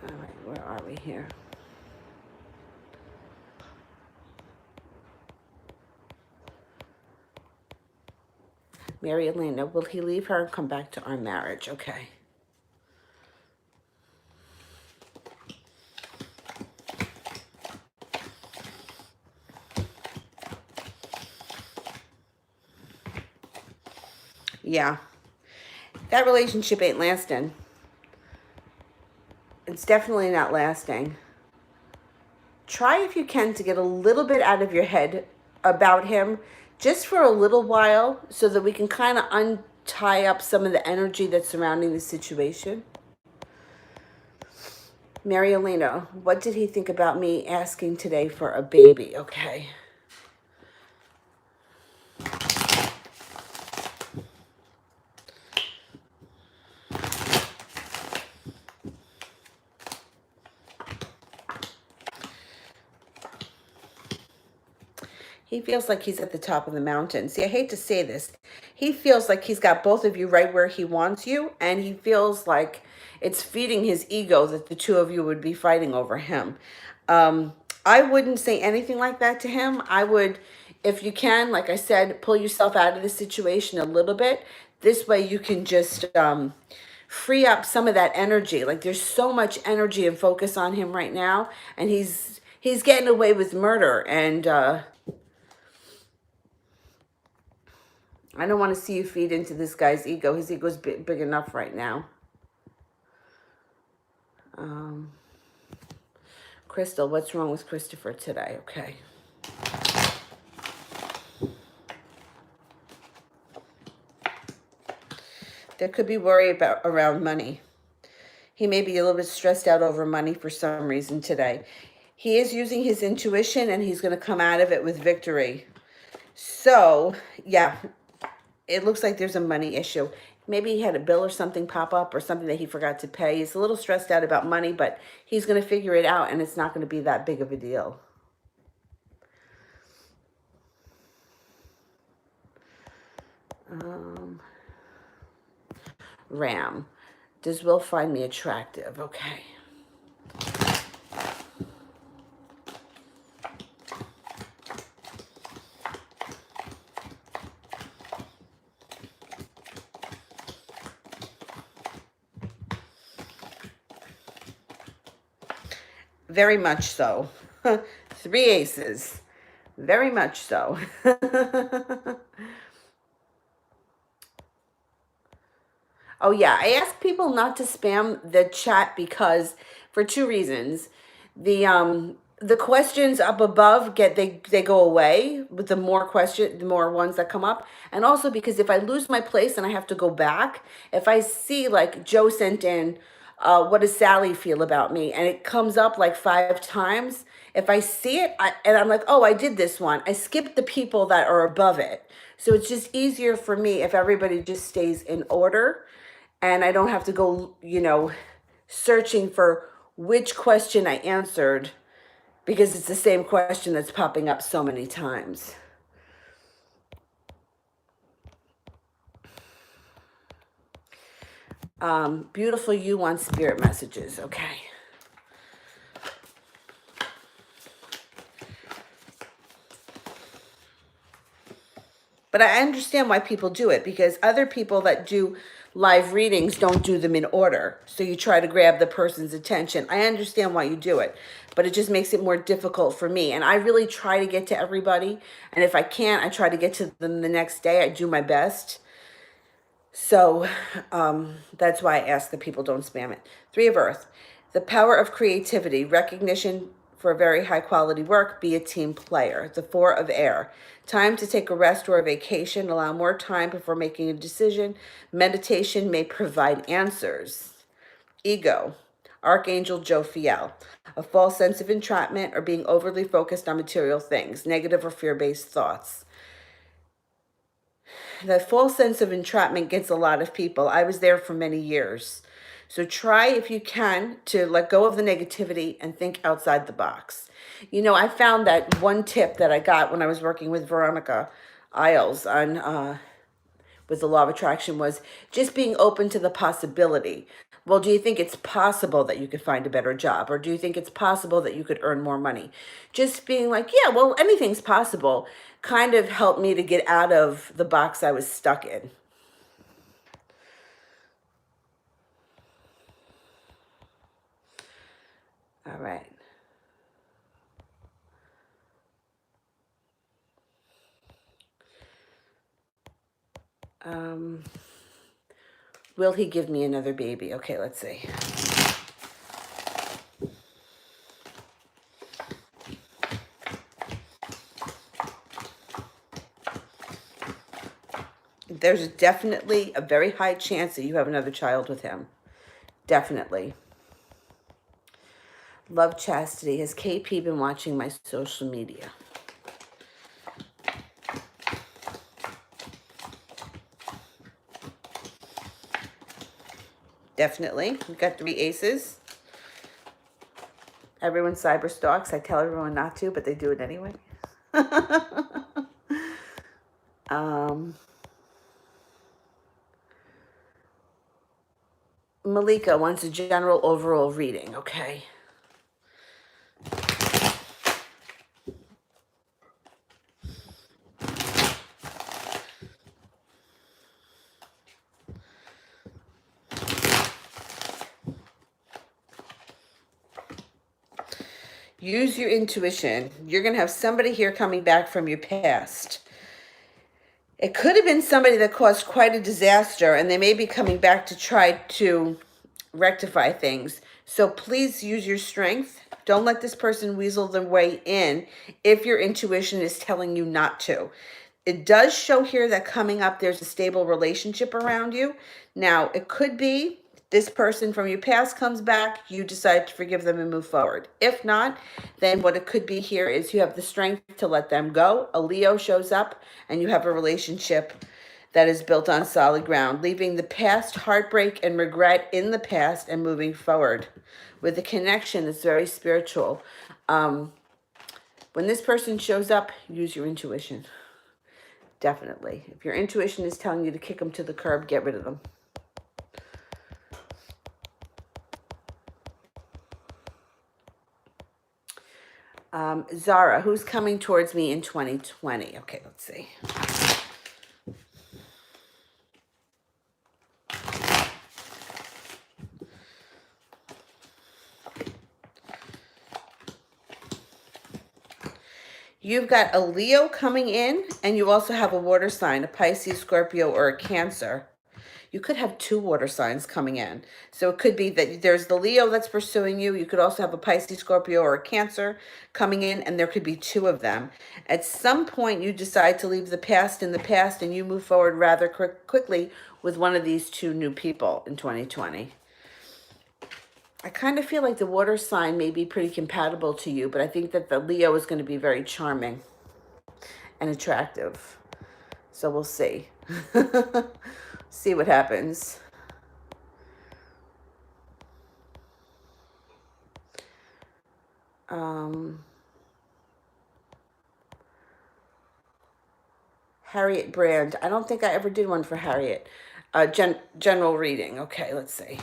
All right, where are we here? Mary Elena, will he leave her and come back to our marriage? Okay. Yeah. That relationship ain't lasting. It's definitely not lasting. Try if you can to get a little bit out of your head about him just for a little while so that we can kind of untie up some of the energy that's surrounding the situation. Mary Elena, what did he think about me asking today for a baby? Okay. He feels like he's at the top of the mountain. See, I hate to say this. He feels like he's got both of you right where he wants you, and he feels like it's feeding his ego that the two of you would be fighting over him. I wouldn't say anything like that to him. I would, if you can, like I said, pull yourself out of the situation a little bit. This way you can just free up some of that energy. Like there's so much energy and focus on him right now, and he's getting away with murder, and I don't want to see you feed into this guy's ego. His ego's big enough right now. Crystal, what's wrong with Christopher today? Okay. There could be worry around money. He may be a little bit stressed out over money for some reason today. He is using his intuition, and he's going to come out of it with victory. So, yeah, it looks like there's a money issue. Maybe he had a bill or something pop up, or something that he forgot to pay. He's a little stressed out about money, but he's going to figure it out, and it's not going to be that big of a deal. Ram, does Will find me attractive? Okay. Very much so. 3 aces. Very much so. Oh yeah, I ask people not to spam the chat because for 2 reasons. The questions up above they go away with the more ones that come up, and also because if I lose my place and I have to go back, if I see like Joe sent in what does Sally feel about me, and it comes up like 5 times, if I see it and I'm like, oh, I did this one, I skip the people that are above it. So it's just easier for me if everybody just stays in order, and I don't have to go, searching for which question I answered, because it's the same question that's popping up so many times. Beautiful you want spirit messages. Okay. But I understand why people do it, because other people that do live readings don't do them in order. So you try to grab the person's attention. I understand why you do it, but it just makes it more difficult for me. And I really try to get to everybody. And if I can't, I try to get to them the next day. I do my best. So that's why I ask that people don't spam it. 3 of Earth, the power of creativity, recognition for very high quality work. Be a team player. The Four of Air. Time to take a rest or a vacation. Allow more time before making a decision. Meditation may provide answers. Ego. Archangel Jophiel. A false sense of entrapment or being overly focused on material things. Negative or fear-based thoughts. The false sense of entrapment gets a lot of people. I was there for many years. So try, if you can, to let go of the negativity and think outside the box. You know, I found that one tip that I got when I was working with Veronica Isles on with the law of attraction was just being open to the possibility. Well, do you think it's possible that you could find a better job? Or do you think it's possible that you could earn more money? Just being like, yeah, well, anything's possible, kind of helped me to get out of the box I was stuck in. All right. Will he give me another baby? Okay, let's see. There's definitely a very high chance that you have another child with him. Definitely. Love, chastity. Has KP been watching my social media? Definitely. We've got 3 aces. Everyone cyber stalks. I tell everyone not to, but they do it anyway. Malika wants a general overall reading. Okay. Use your intuition. You're going to have somebody here coming back from your past. It could have been somebody that caused quite a disaster, and they may be coming back to try to rectify things. So please use your strength. Don't let this person weasel their way in if your intuition is telling you not to. It does show here that coming up, there's a stable relationship around you. Now, it could be this person from your past comes back, you decide to forgive them and move forward. If not, then what it could be here is you have the strength to let them go. A Leo shows up and you have a relationship that is built on solid ground, leaving the past heartbreak and regret in the past and moving forward with a connection that's very spiritual. When this person shows up, use your intuition. Definitely. If your intuition is telling you to kick them to the curb, get rid of them. Zara, who's coming towards me in 2020? Okay, let's see. You've got a Leo coming in, and you also have a water sign, a Pisces, Scorpio, or a Cancer. You could have 2 water signs coming in. So it could be that there's the Leo that's pursuing you. You could also have a Pisces, Scorpio, or a Cancer coming in, and there could be 2 of them. At some point, you decide to leave the past in the past, and you move forward rather quickly with one of these 2 new people in 2020. I kind of feel like the water sign may be pretty compatible to you, but I think that the Leo is going to be very charming and attractive. So we'll see. See what happens. Harriet Brand. I don't think I ever did one for Harriet. General reading. Okay, let's see.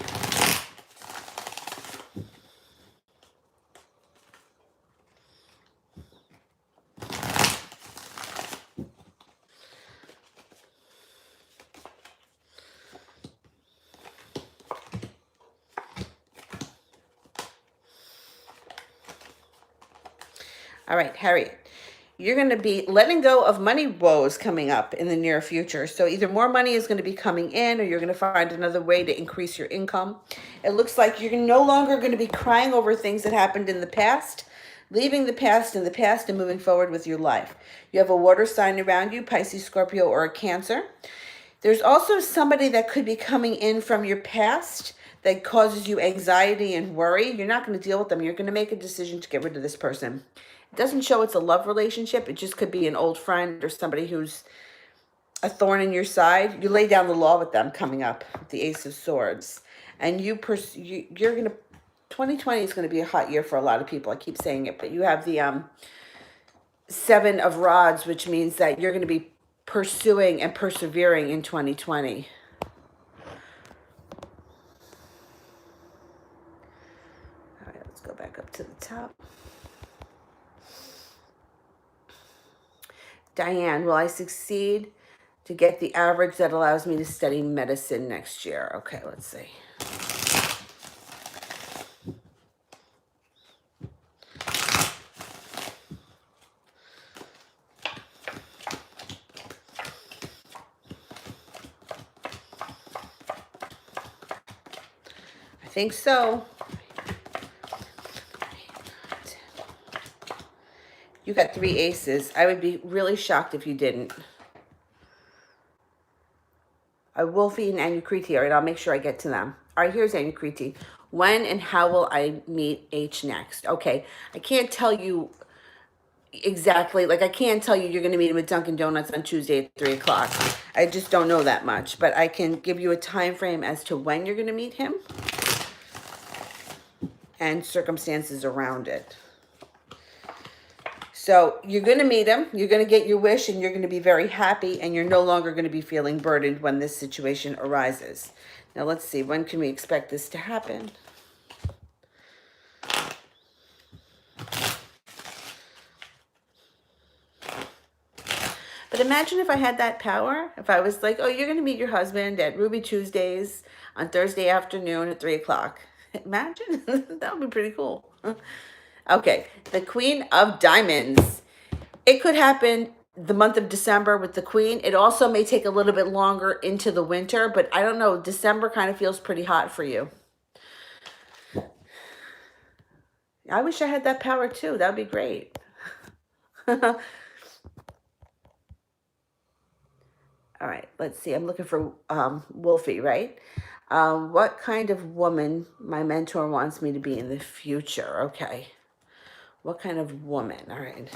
All right, Harriet, you're going to be letting go of money woes coming up in the near future. So either more money is going to be coming in, or you're going to find another way to increase your income. It looks like you're no longer going to be crying over things that happened in the past, Leaving the past in the past and moving forward with your life. You have a water sign around you, Pisces, Scorpio, or a Cancer. There's also somebody that could be coming in from your past that causes you anxiety and worry. You're not going to deal with them. You're going to make a decision to get rid of this person. It doesn't show it's a love relationship. It just could be an old friend or somebody who's a thorn in your side. You lay down the law with them coming up, the Ace of Swords. And you're going to, 2020 is going to be a hot year for a lot of people. I keep saying it, but you have the Seven of Rods, which means that you're going to be pursuing and persevering in 2020. All right, let's go back up to the top. Diane, will I succeed to get the average that allows me to study medicine next year? Okay, let's see. I think so. You got 3 aces. I would be really shocked if you didn't. A Wolfie and Anukriti. All right, I'll make sure I get to them. All right, here's Anukriti. When and how will I meet H next? Okay, I can't tell you exactly. Like, I can't tell you you're going to meet him at Dunkin' Donuts on Tuesday at 3 o'clock. I just don't know that much. But I can give you a time frame as to when you're going to meet him and circumstances around it. So you're going to meet him, you're going to get your wish, and you're going to be very happy, and you're no longer going to be feeling burdened when this situation arises. Now let's see, when can we expect this to happen? But imagine if I had that power, if I was like, oh, you're going to meet your husband at Ruby Tuesdays on Thursday afternoon at 3 o'clock. Imagine, that would be pretty cool. Okay, the Queen of Diamonds. It could happen the month of December with the Queen. It also may take a little bit longer into the winter, but I don't know. December kind of feels pretty hot for you. I wish I had that power too. That would be great. All right, let's see. I'm looking for Wolfie, right? What kind of woman my mentor wants me to be in the future? Okay. What kind of woman? All right.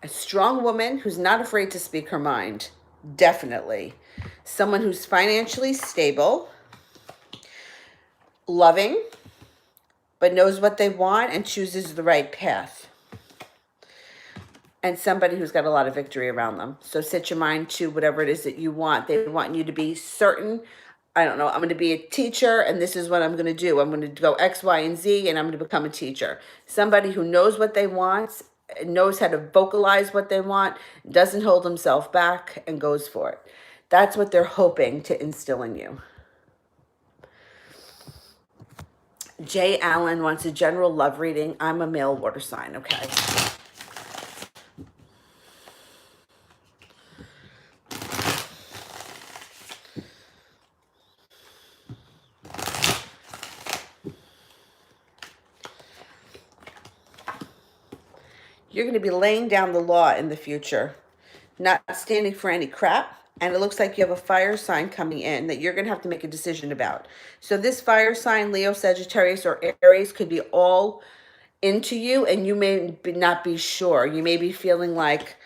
A strong woman who's not afraid to speak her mind. Definitely. Someone who's financially stable, loving, but knows what they want and chooses the right path. And somebody who's got a lot of victory around them. So set your mind to whatever it is that you want. They want you to be certain. I don't know, I'm going to be a teacher and this is what I'm going to do. I'm going to go X, Y, and Z and I'm going to become a teacher. Somebody who knows what they want, knows how to vocalize what they want, doesn't hold themselves back and goes for it. That's what they're hoping to instill in you. Jay Allen wants a general love reading. I'm a male water sign, okay? You're going to be laying down the law in the future, not standing for any crap. And it looks like you have a fire sign coming in that you're going to have to make a decision about. So this fire sign, Leo, Sagittarius, or Aries, could be all into you, and you may not be sure. You may be feeling like,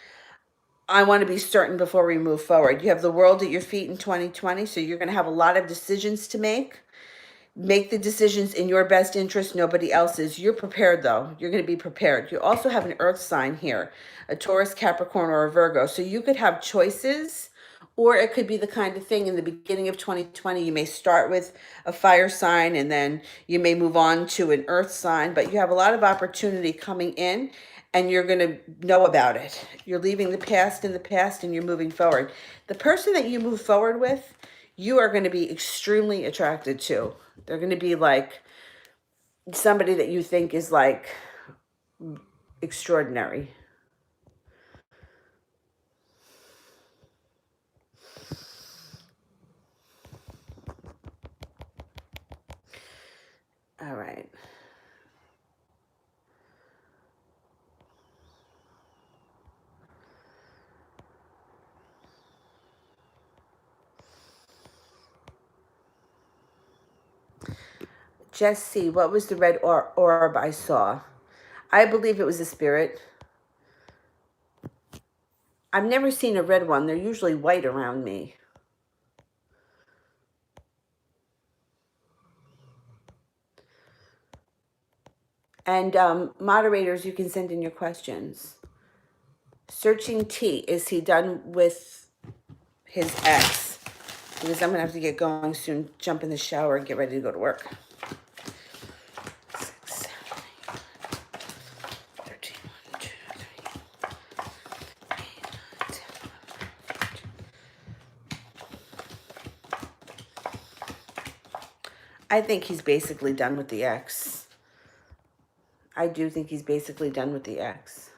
I want to be certain before we move forward. You have the world at your feet in 2020, so you're going to have a lot of decisions to make. Make the decisions in your best interest, nobody else's. You're prepared, though. You're going to be prepared. You also have an earth sign here, a Taurus, Capricorn, or a Virgo. So you could have choices, or it could be the kind of thing in the beginning of 2020, you may start with a fire sign, and then you may move on to an earth sign. But you have a lot of opportunity coming in, and you're going to know about it. You're leaving the past in the past, and you're moving forward. The person that you move forward with, you are going to be extremely attracted to. They're going to be like somebody that you think is like extraordinary. All right. Just see, what was the red orb I saw? I believe it was a spirit. I've never seen a red one. They're usually white around me. And moderators, you can send in your questions. Searching T, is he done with his ex? Because I'm going to have to get going soon, jump in the shower and get ready to go to work. 6, 7, 8, 13, 1, 2, 3, 8, 9, 10, 11. I think he's basically done with the ex. I do think he's basically done with the ex.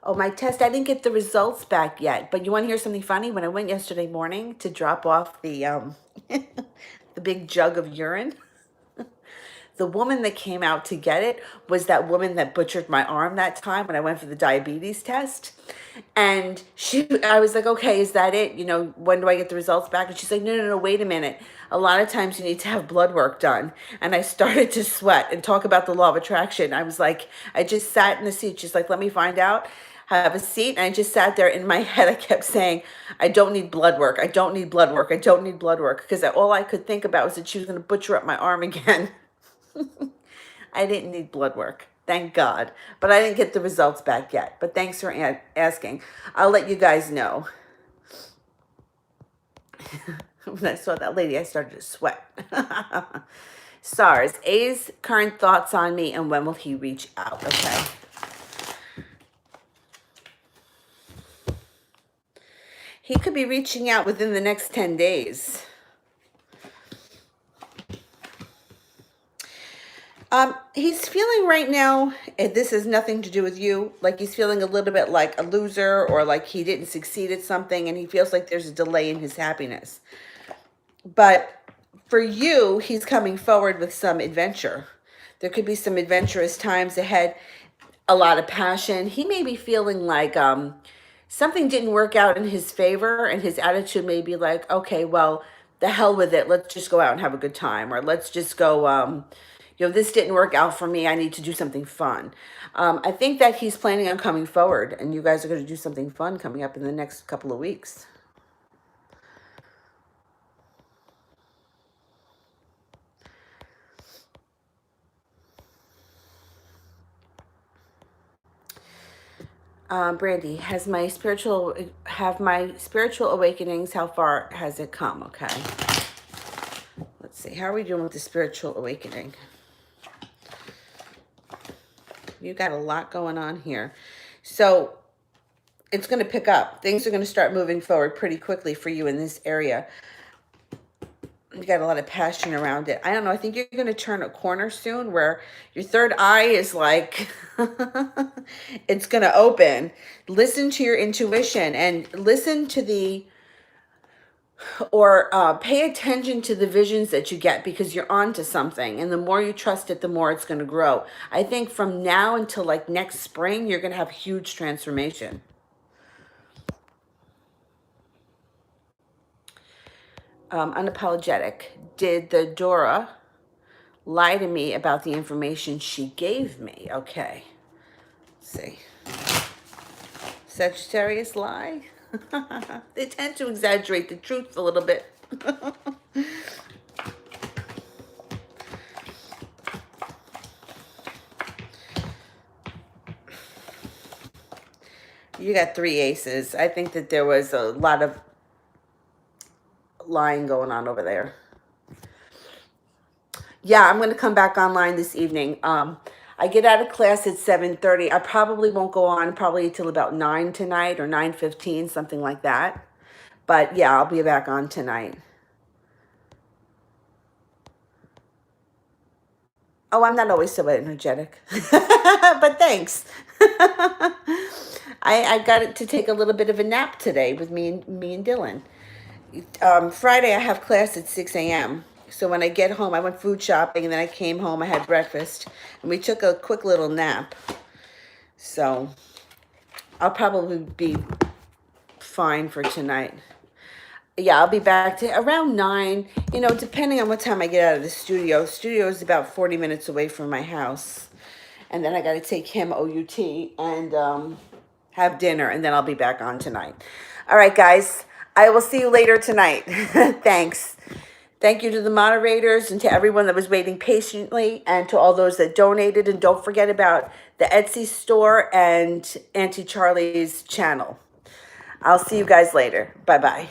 Oh, my test, I didn't get the results back yet. But you want to hear something funny? When I went yesterday morning to drop off the the big jug of urine, the woman that came out to get it was that woman that butchered my arm that time when I went for the diabetes test. And I was like, okay, is that it? You know, when do I get the results back? And she's like, no, no, no, wait a minute. A lot of times you need to have blood work done. And I started to sweat and talk about the law of attraction. I was like, I just sat in the seat. She's like, let me find out. Have a seat. And I just sat there in my head. I kept saying, I don't need blood work. I don't need blood work. I don't need blood work. Because all I could think about was that she was going to butcher up my arm again. I didn't need blood work. Thank God. But I didn't get the results back yet. But thanks for asking. I'll let you guys know. When I saw that lady, I started to sweat. Sars, A's current thoughts on me and when will he reach out? Okay. He could be reaching out within the next 10 days. He's feeling right now, and this has nothing to do with you, like he's feeling a little bit like a loser or like he didn't succeed at something and he feels like there's a delay in his happiness. But for you, he's coming forward with some adventure. There could be some adventurous times ahead, a lot of passion. He may be feeling like something didn't work out in his favor and his attitude may be like, okay, well, the hell with it. Let's just go out and have a good time. Or let's just go, this didn't work out for me. I need to do something fun. I think that he's planning on coming forward and you guys are going to do something fun coming up in the next couple of weeks. Brandy, have my spiritual awakenings, how far has it come? Okay. Let's see. How are we doing with the spiritual awakening? You got a lot going on here. So it's going to pick up. Things are going to start moving forward pretty quickly for you in this area. You got a lot of passion around it. I don't know. I think you're going to turn a corner soon where your third eye is like, it's going to open. Listen to your intuition and listen to pay attention to the visions that you get because you're onto something. And the more you trust it, the more it's going to grow. I think from now until like next spring, you're going to have huge transformation. Unapologetic. Did the Dora lie to me about the information she gave me? Okay. Let's see. Sagittarius lie? They tend to exaggerate the truth a little bit. You got 3 aces. I think that there was a lot of lying going on over there. Yeah, I'm going to come back online this evening. I get out of class at 7:30. I probably won't go on probably until about 9 tonight or 9:15, something like that. But yeah, I'll be back on tonight. Oh, I'm not always so energetic. But thanks. I got it to take a little bit of a nap today with me and Dylan. Friday I have class at 6 a.m. So when I get home, I went food shopping and then I came home, I had breakfast, and we took a quick little nap. So I'll probably be fine for tonight. Yeah, I'll be back to around 9, depending on what time I get out of the studio. Studio is about 40 minutes away from my house. And then I got to take him OUT and have dinner, and then I'll be back on tonight. All right, guys. I will see you later tonight. Thanks. Thank you to the moderators and to everyone that was waiting patiently and to all those that donated. And don't forget about the Etsy store and Auntie Charlie's channel. I'll see you guys later. Bye-bye.